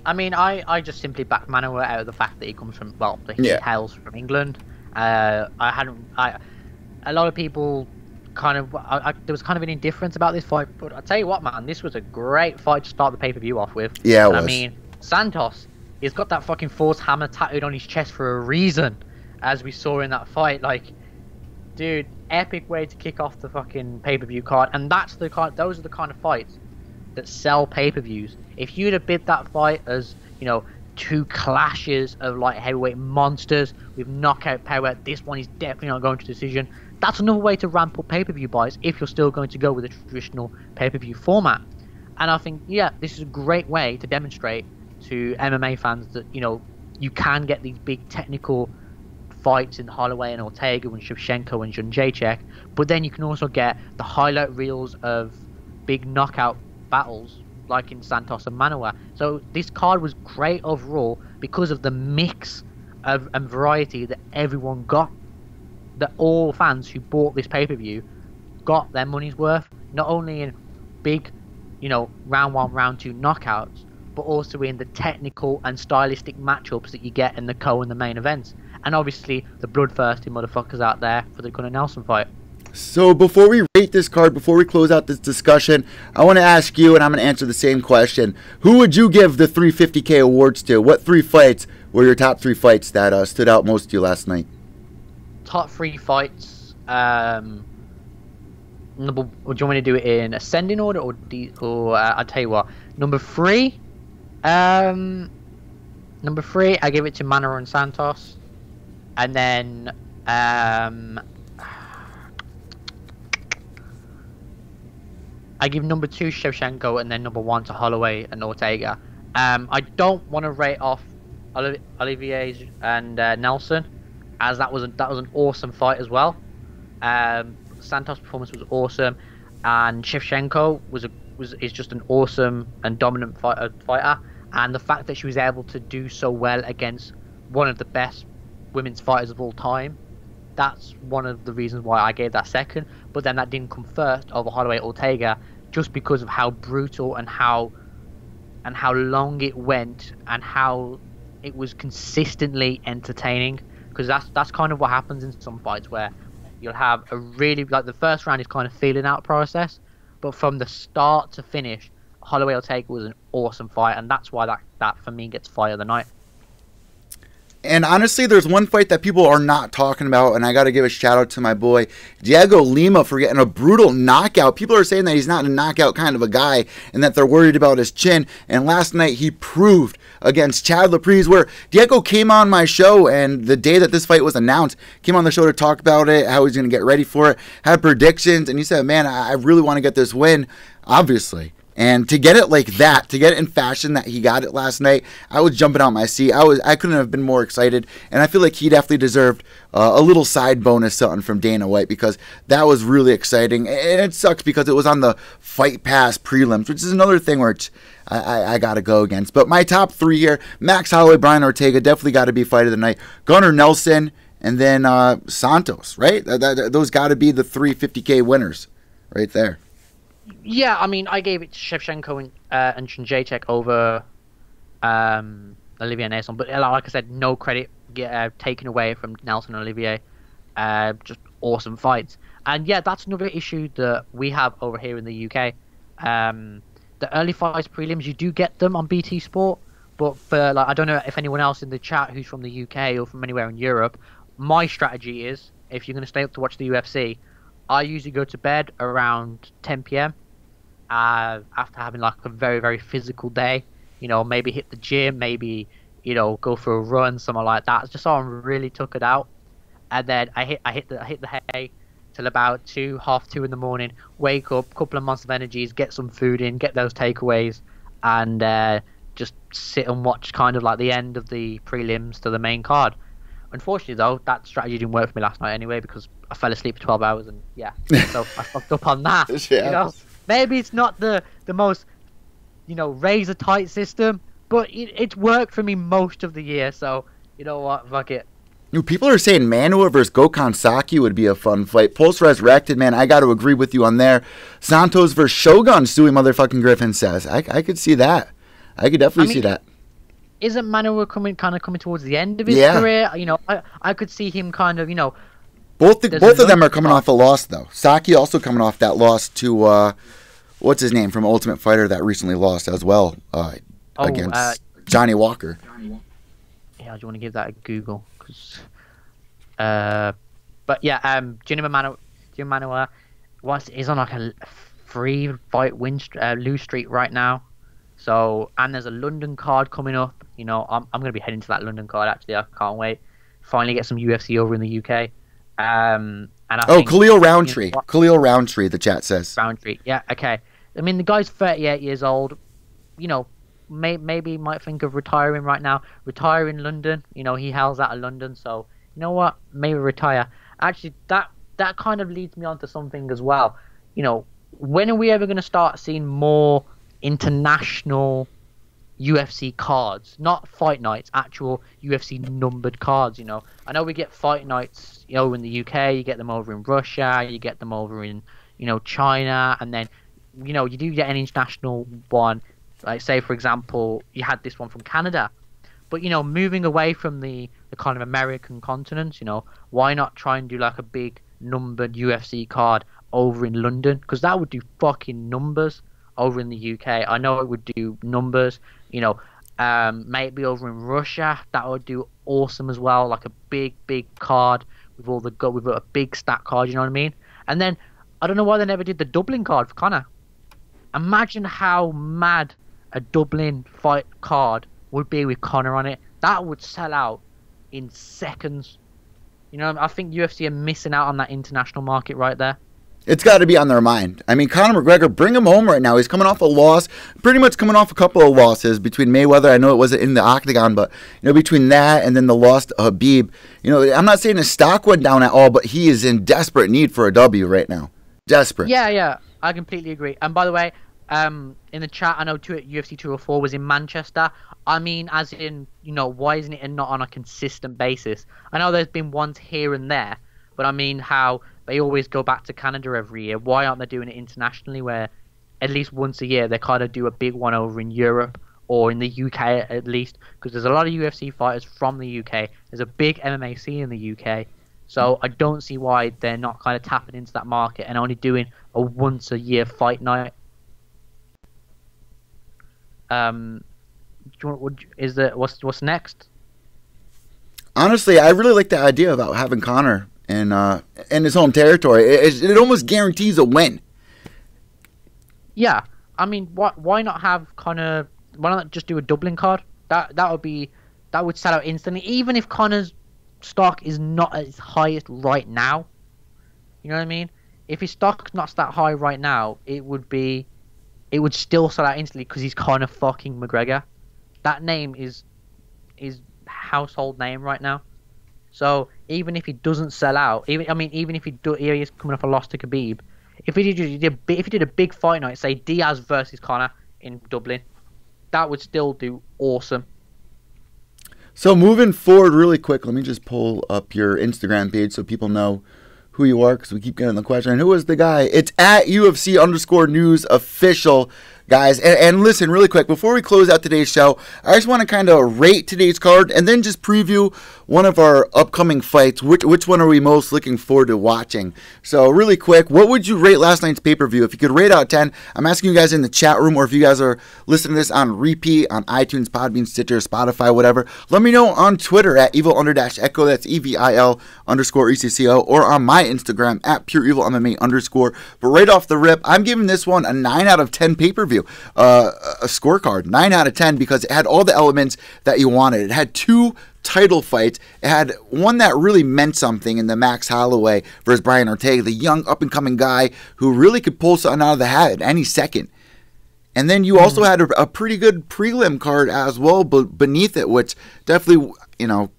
I mean, I just simply backed Manuwa out of the fact that he comes from, well, he hails from England. A lot of people kind of, there was kind of an indifference about this fight, but I tell you what, man, this was a great fight to start the pay-per-view off with. Yeah, it was. I mean, Santos, he's got that fucking Force hammer tattooed on his chest for a reason, as we saw in that fight. Like, dude, epic way to kick off the fucking pay-per-view card, and those are the kind of fights that sell pay-per-views. If you'd have bid that fight as, two clashes of light heavyweight monsters with knockout power, this one is definitely not going to decision. That's another way to ramp up pay-per-view buys if you're still going to go with a traditional pay-per-view format. And I think, this is a great way to demonstrate to MMA fans that, you can get these big technical fights in Holloway and Ortega and Shevchenko and Jędrzejczyk, but then you can also get the highlight reels of big knockout battles like in Santos and Manuwa. So this card was great overall because of the mix of and variety that everyone got. That all fans who bought this pay-per-view got their money's worth, not only in big, round 1, round 2 knockouts, but also in the technical and stylistic matchups that you get in the and the main events. And obviously the bloodthirsty motherfuckers out there for the Gunnar Nelson fight. So before we rate this card, before we close out this discussion, I want to ask you, and I'm going to answer the same question. Who would you give the 350K awards to? What 3 fights were your top 3 fights that stood out most to you last night? Top 3 fights. Do you want me to do it in ascending order or I'll tell you what. Number 3, I give it to Manuwa and Santos, and then I give number 2 Shevchenko, and then number 1 to Holloway and Ortega. I don't want to rate off Olivier and Nelson, as that was an awesome fight as well. Santos' performance was awesome, and Shevchenko is just an awesome and dominant fighter. And the fact that she was able to do so well against one of the best women's fighters of all time, that's one of the reasons why I gave that second. But then that didn't come first over Holloway Ortega, just because of how brutal and how long it went, and how it was consistently entertaining. Because that's kind of what happens in some fights, where you'll have a really, like, the first round is kind of feeling out process, but from the start to finish, Holloway Ortega was an awesome fight, and that's why that for me gets fight of the night. And honestly, there's one fight that people are not talking about, and I got to give a shout out to my boy Diego Lima for getting a brutal knockout. People are saying that he's not a knockout kind of a guy, and that they're worried about his chin. And last night he proved against Chad Laprise, where Diego came on my show, and the day that this fight was announced, came on the show to talk about it, how he's going to get ready for it, had predictions, and he said, man, I really want to get this win, obviously. And to get it like that, to get it in fashion that he got it last night, I was jumping out my seat. I couldn't have been more excited, and I feel like he definitely deserved a little side bonus something from Dana White, because that was really exciting. And it sucks because it was on the Fight Pass prelims, which is another thing where I got to go against. But my top 3 here: Max Holloway, Brian Ortega, definitely got to be fight of the night. Gunnar Nelson, and then Santos, right? Those got to be the 350K winners right there. Yeah, I mean, I gave it to Shevchenko and Jędrzejczyk over Olivier Nelson, but like I said, no credit taken away from Nelson and Olivier. Just awesome fights. And yeah, that's another issue that we have over here in the UK. The early fights prelims, you do get them on BT Sport, but for, I don't know if anyone else in the chat who's from the UK or from anywhere in Europe, my strategy is, if you're going to stay up to watch the UFC, I usually go to bed around 10 p.m. After having a very, very physical day. Maybe hit the gym, maybe go for a run, something like that. Just so I really took it out, and then I hit the hay till about half two in the morning. Wake up, couple of months of energies, get some food in, get those takeaways, and just sit and watch kind of like the end of the prelims to the main card. Unfortunately, though, that strategy didn't work for me last night anyway because I fell asleep for 12 hours and so I fucked up on that. Maybe it's not the most razor tight system, but it's worked for me most of the year. So you know what, fuck it. People are saying Manua versus Gokhan Saki would be a fun fight. Pulse Resurrected, man, I got to agree with you on there. Santos versus Shogun, Stewie motherfucking Griffin says. I could see that. I could definitely see that. Isn't Manua coming towards the end of his career? I could see him kind of, Both of them are coming off a loss, though. Saki also coming off that loss to, what's his name, from Ultimate Fighter that recently lost as well against Johnny Walker. Yeah, do you want to give that a Google? But yeah, Junior Manua is on like a 3-fight lose streak right now. So, and there's a London card coming up. I'm going to be heading to that London card, actually. I can't wait. Finally get some UFC over in the UK. And I think, Khalil Roundtree. Khalil Roundtree, the chat says. Roundtree, yeah, okay. I mean, the guy's 38 years old. Maybe might think of retiring right now. Retire in London. He hails out of London. So, you know what? Maybe retire. Actually, that kind of leads me on to something as well. When are we ever going to start seeing more international UFC cards, not fight nights, actual UFC numbered cards? I know we get fight nights in the UK, you get them over in Russia, you get them over in China, and then you do get an international one, like say for example you had this one from Canada. But moving away from the kind of American continent, why not try and do like a big numbered UFC card over in London? Because that would do fucking numbers. Over in the UK, I know it would do numbers. Maybe over in Russia, that would do awesome as well. Like a big card with with a big stat card. You know what I mean? And then I don't know why they never did the Dublin card for Conor. Imagine how mad a Dublin fight card would be with Conor on it. That would sell out in seconds. I think UFC are missing out on that international market right there. It's got to be on their mind. I mean, Conor McGregor, bring him home right now. He's coming off a loss, pretty much coming off a couple of losses between Mayweather. I know it wasn't in the octagon, but between that and then the loss to Khabib, I'm not saying his stock went down at all, but he is in desperate need for a W right now. Desperate. Yeah, I completely agree. And by the way, in the chat, I know UFC 204 was in Manchester. I mean, as in, why isn't it not on a consistent basis? I know there's been ones here and there, but I mean how they always go back to Canada every year. Why aren't they doing it internationally where at least once a year they kind of do a big one over in Europe or in the UK at least? Because there's a lot of UFC fighters from the UK. There's a big MMA scene in the UK. So I don't see why they're not kind of tapping into that market and only doing a once a year fight night. What's next? Honestly, I really like the idea about having Conor in his home territory. It almost guarantees a win. Yeah, I mean, why not have Conor? Why not just do a Dublin card? That would sell out instantly. Even if Conor's stock is not at its highest right now, you know what I mean? If his stock's not that high right now, it would still sell out instantly because he's Conor fucking McGregor. That name is household name right now. So even if he doesn't sell out, even if he is coming off a loss to Khabib, if he did a big fight night, say Diaz versus Conor in Dublin, that would still do awesome. So moving forward really quick, let me just pull up your Instagram page so people know who you are, because we keep getting the question. And who is the guy? It's at UFC_news official, guys. And listen, really quick, before we close out today's show, I just want to kind of rate today's card and then just preview one of our upcoming fights. Which one are we most looking forward to watching? So really quick, what would you rate last night's pay-per-view? If you could rate out of 10, I'm asking you guys in the chat room, or if you guys are listening to this on repeat on iTunes, Podbean, Stitcher, Spotify, whatever, let me know on Twitter at evil_echo, that's EVIL_ECCO, or on my Instagram at pureevilMMA_. But right off the rip, I'm giving this one a 9 out of 10 pay-per-view. you, a scorecard, 9 out of 10, because it had all the elements that you wanted. It had 2 title fights. It had one that really meant something in the Max Holloway versus Brian Ortega, the young up-and-coming guy who really could pull something out of the hat at any second. And then you also had a pretty good prelim card as well beneath it, which definitely,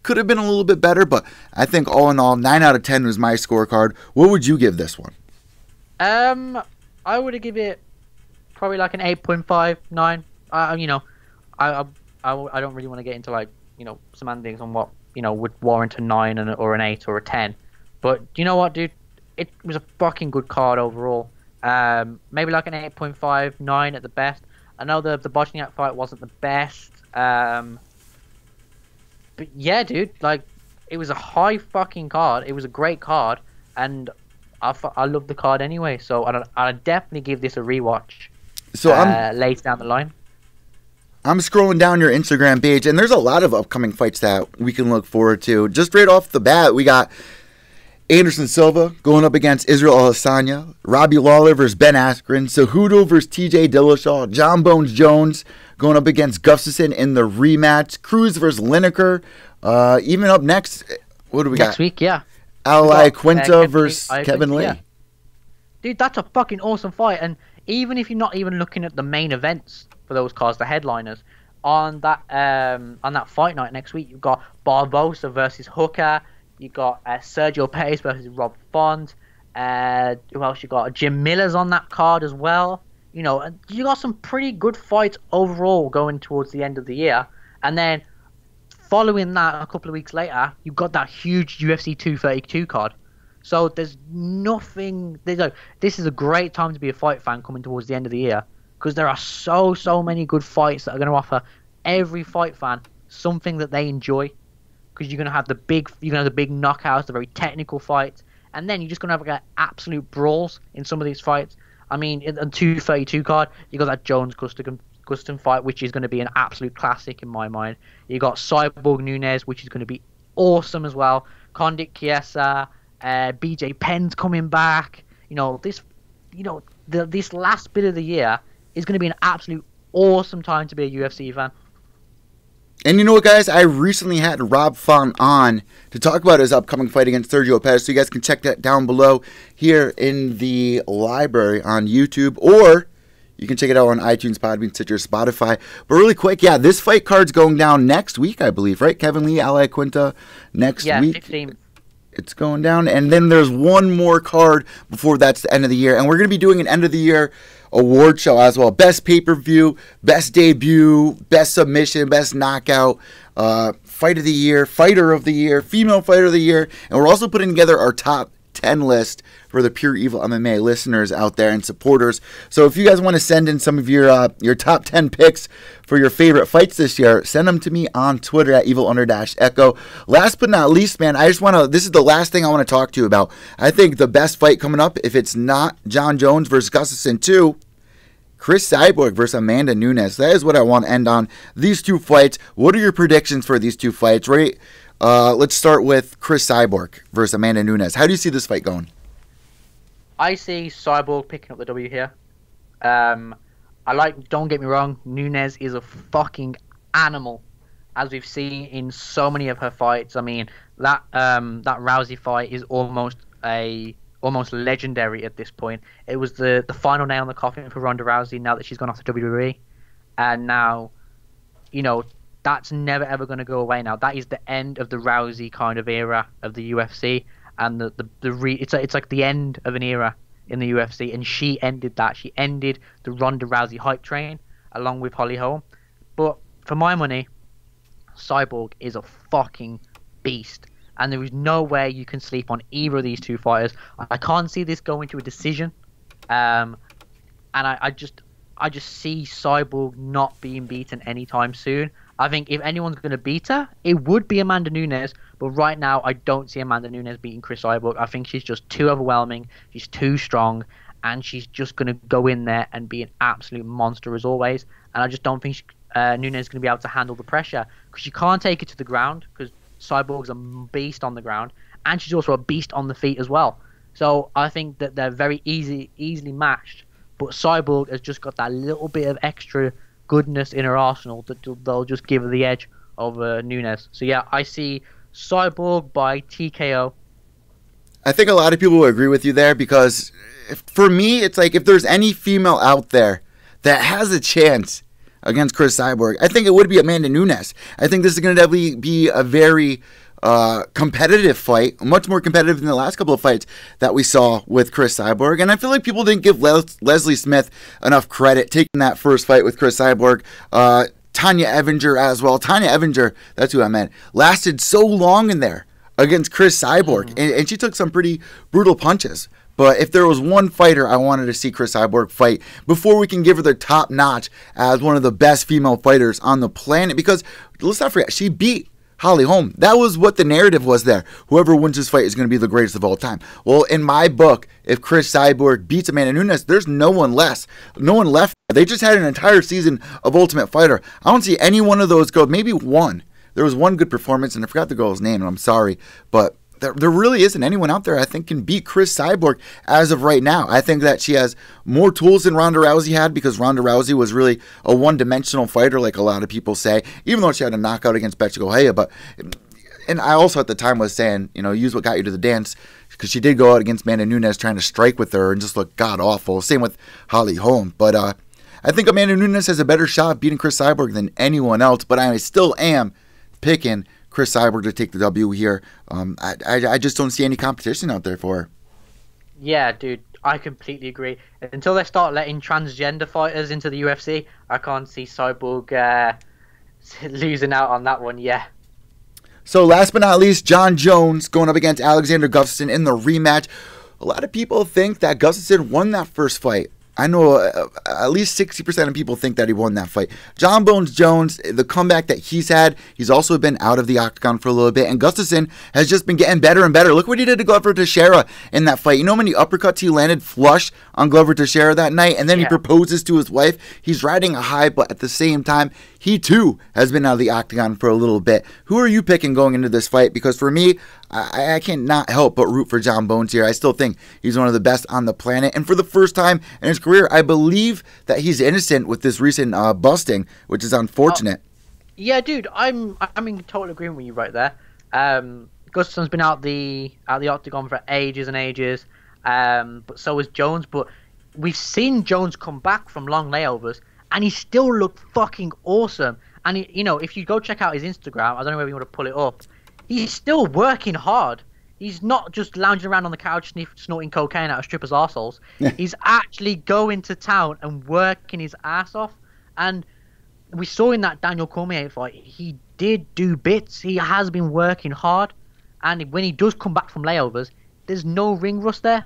could have been a little bit better. But I think all in all, 9 out of 10 was my scorecard. What would you give this one? I would give it probably like an 8.5, 9. I don't really want to get into like, semantics on what, would warrant a 9 or an 8 or a 10. But you know what, dude? It was a fucking good card overall. Maybe like an 8.5, 9 at the best. I know the Bochniak fight wasn't the best. But yeah, dude, like, it was a high fucking card. It was a great card. And I love the card anyway. So I'd definitely give this a rewatch. So later down the line. I'm scrolling down your Instagram page, and there's a lot of upcoming fights that we can look forward to. Just right off the bat, we got Anderson Silva going up against Israel Adesanya, Robbie Lawler versus Ben Askren, Cejudo versus TJ Dillashaw, John Bones Jones going up against Gustafsson in the rematch, Cruz versus Lineker. Even up next, what do we got? Next week, yeah. Al Iaquinta versus Kevin Lee. Yeah. Dude, that's a fucking awesome fight. And even if you're not even looking at the main events for those cards, the headliners, on that fight night next week, you've got Barbosa versus Hooker. You got Sergio Pettis versus Rob Font. Who else you got? Jim Miller's on that card as well. And you got some pretty good fights overall going towards the end of the year. And then following that, a couple of weeks later, you got that huge UFC 232 card. So there's nothing. This is a great time to be a fight fan coming towards the end of the year, because there are so many good fights that are going to offer every fight fan something that they enjoy. Because you're gonna have the big knockouts, the very technical fights, and then you're just gonna have like absolute brawls in some of these fights. I mean, in the 232 card, you got that Jones Gustafsson fight, which is going to be an absolute classic in my mind. You got Cyborg Nunes, which is going to be awesome as well. Condit Chiesa, BJ Penn's coming back. This last bit of the year is going to be an absolute awesome time to be a UFC fan. And you know what, guys? I recently had Rob Font on to talk about his upcoming fight against Sergio Pettis, so you guys can check that down below here in the library on YouTube, or you can check it out on iTunes, Podbean, Stitcher, Spotify. But really quick, yeah, this fight card's going down next week, I believe, right? Kevin Lee, Al Iaquinta next week. Yeah, 15. It's going down. And then there's one more card before that's the end of the year. And we're going to be doing an end of the year award show as well. Best pay-per-view, best debut, best submission, best knockout, fight of the year, fighter of the year, female fighter of the year. And we're also putting together our top 10 list for the Pure Evil MMA listeners out there and supporters. So if you guys want to send in some of your top 10 picks for your favorite fights this year, send them to me on Twitter at evil_echo. Last but not least, man, this is the last thing I want to talk to you about. I think the best fight coming up, if it's not John Jones versus Gustafsson 2, Chris Cyborg versus Amanda Nunes. That is what I want to end on. These two fights. What are your predictions for these two fights? Right? Let's start with Chris Cyborg versus Amanda Nunes. How do you see this fight going? I see Cyborg picking up the W here. Don't get me wrong, Nunes is a fucking animal, as we've seen in so many of her fights. I mean, that Rousey fight is almost legendary at this point. It was the final nail in the coffin for Ronda Rousey now that she's gone off the WWE. And now, that's never ever going to go away now. That is the end of the Rousey kind of era of the UFC, and it's like the end of an era in the UFC, and she ended that. She ended the Ronda Rousey hype train along with Holly Holm. But for my money, Cyborg is a fucking beast, and there is no way you can sleep on either of these two fighters. I can't see this going to a decision, and I just see Cyborg not being beaten anytime soon. I think if anyone's going to beat her, it would be Amanda Nunes. But right now, I don't see Amanda Nunes beating Chris Cyborg. I think she's just too overwhelming. She's too strong. And she's just going to go in there and be an absolute monster as always. And I just don't think Nunes is going to be able to handle the pressure. Because she can't take it to the ground. Because Cyborg's a beast on the ground. And she's also a beast on the feet as well. So I think that they're very easily matched but Cyborg has just got that little bit of extra goodness in her arsenal that they'll just give her the edge over Nunes. So yeah, I see Cyborg by TKO. I think a lot of people will agree with you there because for me, it's like if there's any female out there that has a chance against Cris Cyborg, I think it would be Amanda Nunes. I think this is going to definitely be a very competitive fight, much more competitive than the last couple of fights that we saw with Cris Cyborg. And I feel like people didn't give Leslie Smith enough credit taking that first fight with Cris Cyborg. Tanya Evinger as well. Tanya Evinger, that's who I meant, lasted so long in there against Cris Cyborg, and she took some pretty brutal punches. But if there was one fighter I wanted to see Cris Cyborg fight before we can give her the top notch as one of the best female fighters on the planet, because let's not forget, she beat Holly Holm. That was what the narrative was there. Whoever wins this fight is going to be the greatest of all time. Well, in my book, if Cris Cyborg beats Amanda Nunes, there's no one left. They just had an entire season of Ultimate Fighter. I don't see any one of those go, maybe one. There was one good performance, and I forgot the girl's name, and I'm sorry, but there really isn't anyone out there I think can beat Cris Cyborg as of right now. I think that she has more tools than Ronda Rousey had, because Ronda Rousey was really a one-dimensional fighter, like a lot of people say, even though she had a knockout against Bethe Correia. And I also at the time was saying, use what got you to the dance, because she did go out against Amanda Nunes trying to strike with her and just look god-awful. Same with Holly Holm. But I think Amanda Nunes has a better shot of beating Cris Cyborg than anyone else, but I still am picking Cris Cyborg to take the W here. I just don't see any competition out there for her. Yeah, dude, I completely agree. Until they start letting transgender fighters into the UFC, I can't see Cyborg losing out on that one, yeah. So last but not least, Jon Jones going up against Alexander Gustafsson in the rematch. A lot of people think that Gustafsson won that first fight. I know at least 60% of people think that he won that fight. Jon Bones Jones, the comeback that he's had, he's also been out of the octagon for a little bit, and Gustafsson has just been getting better and better. Look what he did to Glover Teixeira in that fight. You know how many uppercuts he landed flush on Glover Teixeira that night, and then he proposes to his wife. He's riding a high, but at the same time, he too has been out of the octagon for a little bit. Who are you picking going into this fight? Because for me, I cannot help but root for Jon Bones here. I still think he's one of the best on the planet. And for the first time in his career, I believe that he's innocent with this recent busting, which is unfortunate. Yeah, dude, I'm in total agreement with you right there. Gustafsson's been out the octagon for ages and ages, but so has Jones. But we've seen Jones come back from long layovers, and he still looked fucking awesome. And if you go check out his Instagram, I don't know whether you want to pull it up. He's still working hard. He's not just lounging around on the couch snorting cocaine out of strippers' arseholes. He's actually going to town and working his ass off. And we saw in that Daniel Cormier fight, he did do bits. He has been working hard. And when he does come back from layovers, there's no ring rust there.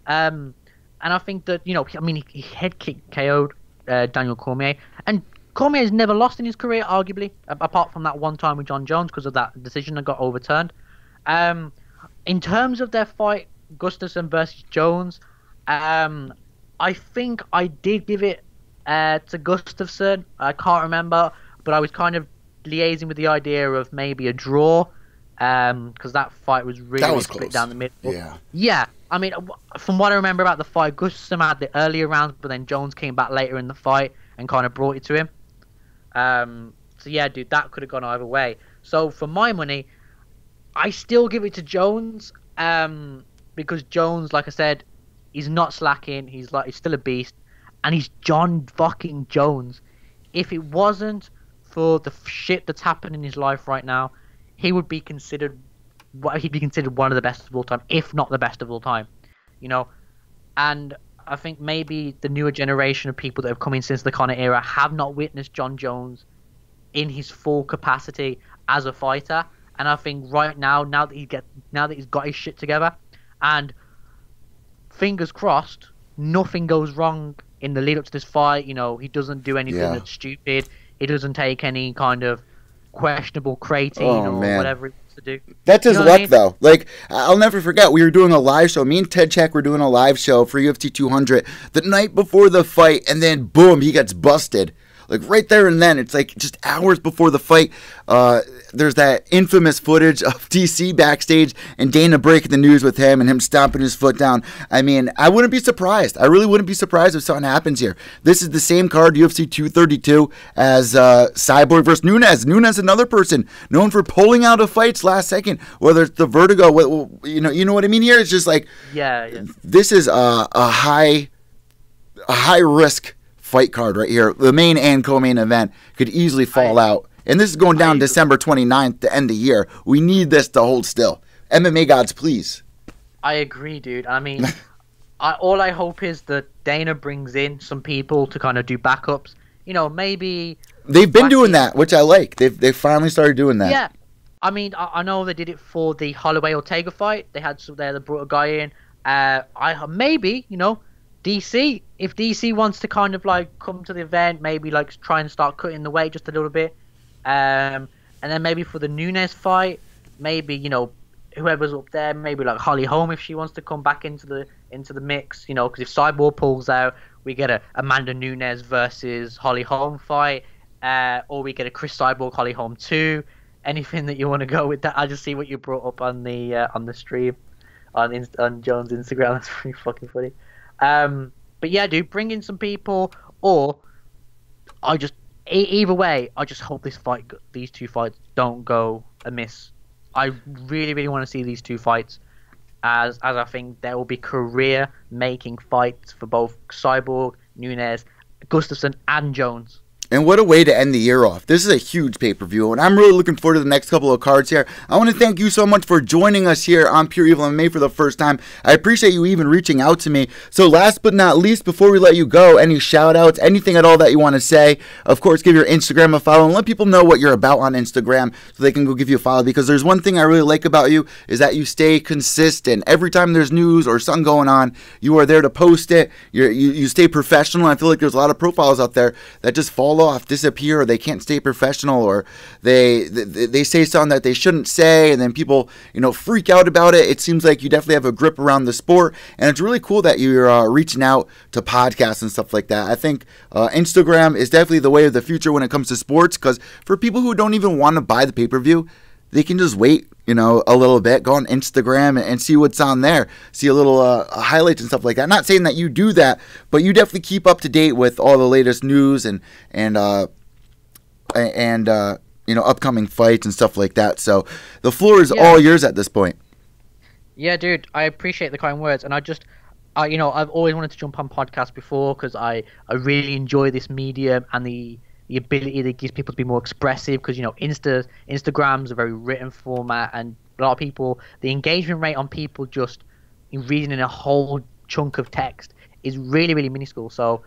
And I think that, he head kicked KO'd Daniel Cormier. And Cormier has never lost in his career, arguably, apart from that one time with Jon Jones because of that decision that got overturned. In terms of their fight, Gustafsson versus Jones, I think I did give it to Gustafsson. I can't remember, but I was kind of liaising with the idea of maybe a draw, because that fight was really split down the middle. Yeah. I mean, from what I remember about the fight, Gustafsson had the earlier rounds, but then Jones came back later in the fight and kind of brought it to him. So yeah, dude, that could have gone either way. So for my money, I still give it to Jones, because Jones, like I said, he's not slacking. He's still a beast, and he's Jon fucking Jones. If it wasn't for the shit that's happened in his life right now, he would be considered one of the best of all time, if not the best of all time. And I think maybe the newer generation of people that have come in since the Conor era have not witnessed Jon Jones in his full capacity as a fighter. And I think right now that he's got his shit together, and fingers crossed, nothing goes wrong in the lead up to this fight. He doesn't do anything that's stupid. He doesn't take any kind of questionable creatine whatever he wants to do. That's his luck, though. Like, I'll never forget, we were doing a live show. Me and Ted Check were doing a live show for UFC 200 the night before the fight, and then boom, he gets busted. Like right there and then, it's like just hours before the fight. there's that infamous footage of DC backstage and Dana breaking the news with him and him stomping his foot down. I mean, I wouldn't be surprised. I really wouldn't be surprised if something happens here. This is the same card, UFC 232, as Cyborg versus Nunes. Nunes, another person known for pulling out of fights last second, whether it's the vertigo. You know what I mean here? It's just like, this is a high risk fight card right here. The main and co-main event could easily fall out. And this is going down December 29th to end the year. We need this to hold still. MMA gods, please. I agree, dude. I mean, all I hope is that Dana brings in some people to kind of do backups. You know, maybe... They've been doing that, which I like. They've finally started doing that. Yeah. I mean, I know they did it for the Holloway-Ortega fight. They had some there that brought a guy in. Maybe, you know, DC, if DC wants to kind of like come to the event, maybe like try and start cutting the weight just a little bit. And then maybe for the Nunes fight, maybe, you know, whoever's up there, maybe like Holly Holm if she wants to come back into the mix, you know, because if Cyborg pulls out, we get a Amanda Nunes versus Holly Holm fight, or we get a Chris Cyborg Holly Holm 2. Anything that you want to go with that. I just see what you brought up on the stream on Jones' Instagram. That's pretty fucking funny. But yeah, dude, bring in some people, or either way, I just hope these two fights don't go amiss. I really, really want to see these two fights, as I think there will be career-making fights for both Cyborg, Nunes, Gustafsson, and Jones. And what a way to end the year off. This is a huge pay-per-view, and I'm really looking forward to the next couple of cards here. I want to thank you so much for joining us here on Pure Evil MMA for the first time. I appreciate you even reaching out to me. So last but not least, before we let you go, any shout-outs, anything at all that you want to say, of course, give your Instagram a follow and let people know what you're about on Instagram so they can go give you a follow, because there's one thing I really like about you is that you stay consistent. Every time there's news or something going on, you are there to post it. You stay professional. I feel like there's a lot of profiles out there that just fall off, disappear, or they can't stay professional, or they say something that they shouldn't say, and then people, you know, freak out about it. It seems like you definitely have a grip around the sport, and it's really cool that you're reaching out to podcasts and stuff like that. I think Instagram is definitely the way of the future when it comes to sports, because for people who don't even want to buy the pay-per-view, they can just wait, you know, a little bit, go on Instagram and see what's on there, see a little highlights and stuff like that. Not saying that you do that, but you definitely keep up to date with all the latest news and you know, upcoming fights and stuff like that. So the floor is all yours at this point. Yeah, dude, I appreciate the kind words, and you know, I've always wanted to jump on podcasts before because I really enjoy this medium and the ability that gives people to be more expressive, because, you know, Instagram's a very written format, and a lot of people, the engagement rate on people just reading in a whole chunk of text is really, really minuscule. So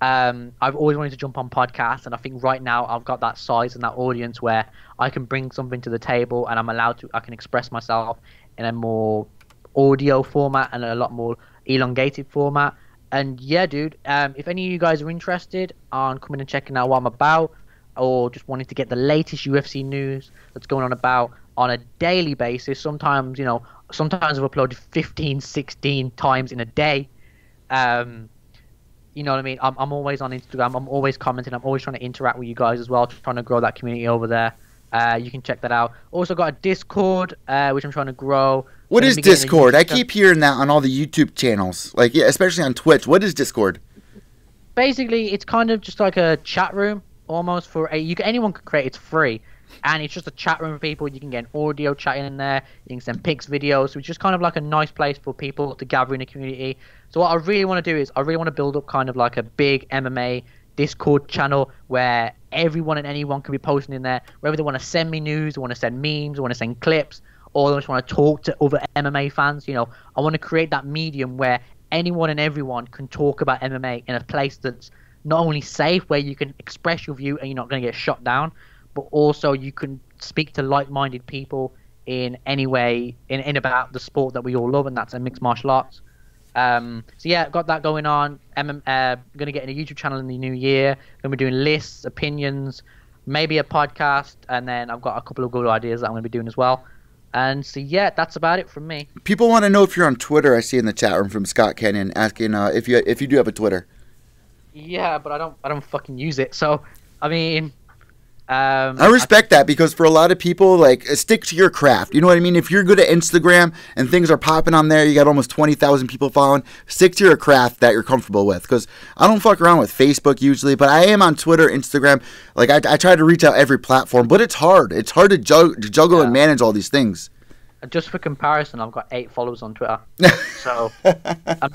I've always wanted to jump on podcasts, and I think right now I've got that size and that audience where I can bring something to the table, and I can express myself in a more audio format and a lot more elongated format. And yeah, dude, if any of you guys are interested on coming and checking out what I'm about, or just wanting to get the latest UFC news that's going on a daily basis, sometimes I've uploaded 15, 16 times in a day. You know what I mean? I'm always on Instagram. I'm always commenting. I'm always trying to interact with you guys as well, trying to grow that community over there. You can check that out. Also got a Discord, which I'm trying to grow. What is Discord? I keep hearing that on all the YouTube channels, like, yeah, especially on Twitch. What is Discord? Basically, it's kind of just like a chat room, almost anyone can create. It's free, and it's just a chat room for people. You can get an audio chatting in there. You can send pics, videos. So it's just kind of like a nice place for people to gather in a community. So what I really want to do is I really want to build up kind of like a big MMA Discord channel where everyone and anyone can be posting in there, whether they want to send me news, they want to send memes, they want to send clips, or they just want to talk to other MMA fans. You know, I want to create that medium where anyone and everyone can talk about MMA in a place that's not only safe, where you can express your view and you're not going to get shot down, but also you can speak to like-minded people in any way in about the sport that we all love, and that's a mixed martial arts. So yeah, got that going on. Gonna get in a YouTube channel in the new year. Gonna be doing lists, opinions, maybe a podcast, and then I've got a couple of good ideas that I'm gonna be doing as well. And so yeah, that's about it from me. People want to know if you're on Twitter. I see in the chat room from Scott Kenyon asking if you do have a Twitter. Yeah, but I don't fucking use it. So I mean, I respect that, because for a lot of people, like, stick to your craft. You know what I mean? If you're good at Instagram and things are popping on there, you got almost 20,000 people following, stick to your craft that you're comfortable with. Because I don't fuck around with Facebook usually, but I am on Twitter, Instagram. Like, I try to reach out every platform, but it's hard. It's hard to juggle and manage all these things. Just for comparison, I've got 8 followers on Twitter. So, I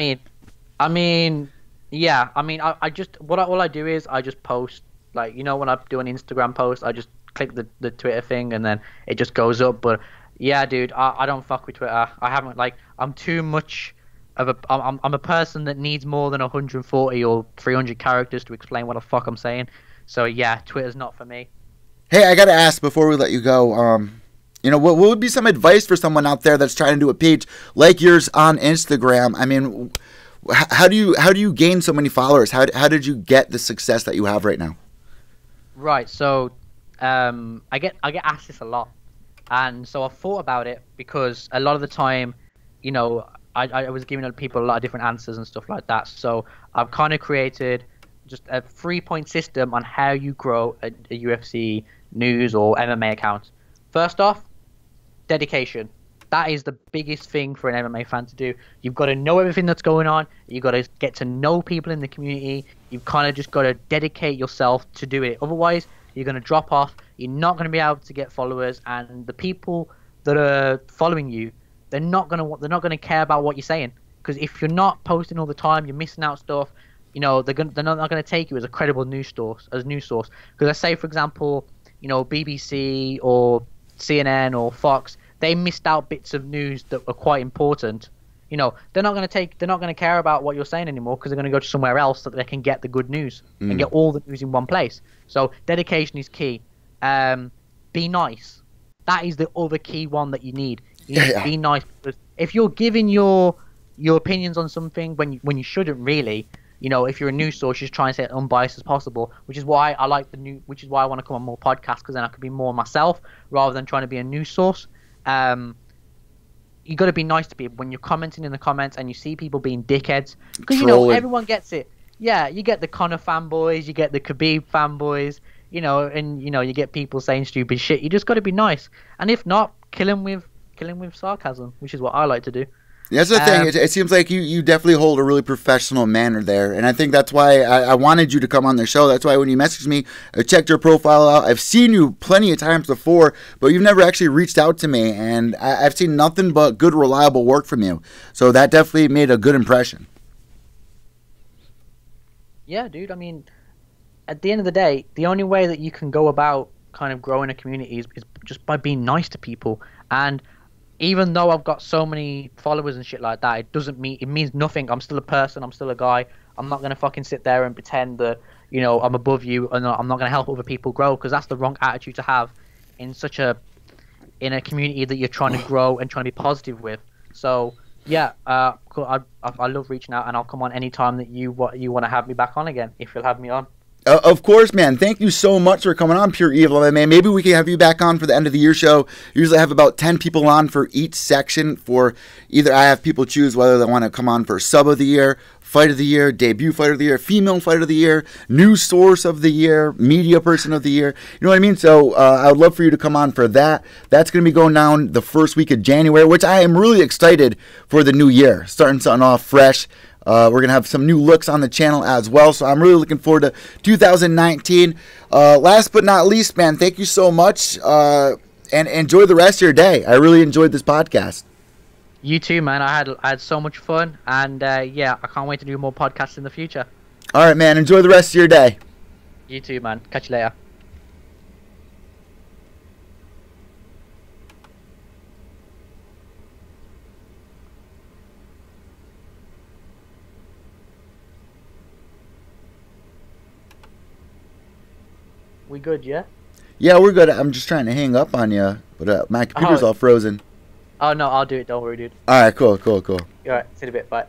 mean, yeah. I mean, I just all I do is I just post. Like, you know, when I do an Instagram post, I just click the Twitter thing and then it just goes up. But yeah, dude, I don't fuck with Twitter. I haven't, like, I'm too much of I'm a person that needs more than 140 or 300 characters to explain what the fuck I'm saying. So yeah, Twitter's not for me. Hey, I gotta ask before we let you go. You know, what would be some advice for someone out there that's trying to do a page like yours on Instagram? I mean, how do you gain so many followers? How did you get the success that you have right now? Right, so I get asked this a lot, and so I've thought about it, because a lot of the time, you know, I was giving people a lot of different answers and stuff like that. So I've kind of created just a 3-point system on how you grow a UFC news or MMA account. First off, dedication. That is the biggest thing for an MMA fan to do. You've got to know everything that's going on. You've got to get to know people in the community. You've kind of just got to dedicate yourself to do it. Otherwise, you're going to drop off. You're not going to be able to get followers, and the people that are following you, they're not going to care about what you're saying. Because if you're not posting all the time, you're missing out stuff. You know, they're not going to take you as a credible news source. Because let's say, for example, you know, BBC or CNN or Fox, they missed out bits of news that were quite important. You know, they're not going to care about what you're saying anymore, because they're going to go to somewhere else so that they can get the good news and get all the news in one place. So dedication is key. Be nice. That is the other key one that you need. You need to be nice, because if you're giving your opinions on something when you shouldn't really, you know, if you're a news source, just try and stay as unbiased as possible, which is why I want to come on more podcasts, because then I could be more myself rather than trying to be a news source. You got to be nice to people when you're commenting in the comments and you see people being dickheads, because you know everyone gets it. Yeah, you get the Conor fanboys, you get the Khabib fanboys, you know, and you know you get people saying stupid shit. You just got to be nice, and if not, kill him with sarcasm, which is what I like to do. That's the thing. It seems like you definitely hold a really professional manner there. And I think that's why I wanted you to come on the show. That's why when you messaged me, I checked your profile out. I've seen you plenty of times before, but you've never actually reached out to me. And I've seen nothing but good, reliable work from you. So that definitely made a good impression. Yeah, dude. I mean, at the end of the day, the only way that you can go about kind of growing a community is just by being nice to people. And even though I've got so many followers and shit like that, it means nothing. I'm still a person. I'm still a guy. I'm not going to fucking sit there and pretend that, you know, I'm above you and I'm not going to help other people grow, because that's the wrong attitude to have in a community that you're trying to grow and trying to be positive with. So, yeah, cool. I love reaching out, and I'll come on anytime that you want to have me back on again, if you'll have me on. Of course, man. Thank you so much for coming on Pure Evil MMA. Maybe we can have you back on for the end of the year show. Usually I have about 10 people on for each section. For either I have people choose whether they want to come on for Sub of the Year, Fight of the Year, Debut Fight of the Year, Female Fight of the Year, News Source of the Year, Media Person of the Year. You know what I mean? So I would love for you to come on for that. That's going to be going down the first week of January, which I am really excited for the new year. Starting something off fresh. We're going to have some new looks on the channel as well, so I'm really looking forward to 2019. Last but not least, man, thank you so much, and enjoy the rest of your day. I really enjoyed this podcast. You too, man. I had so much fun, and yeah, I can't wait to do more podcasts in the future. All right, man. Enjoy the rest of your day. You too, man. Catch you later. We good, yeah? Yeah, we're good. I'm just trying to hang up on you, but my computer's all frozen. Oh, no, I'll do it. Don't worry, dude. All right, cool. All right, see you in a bit. Bye.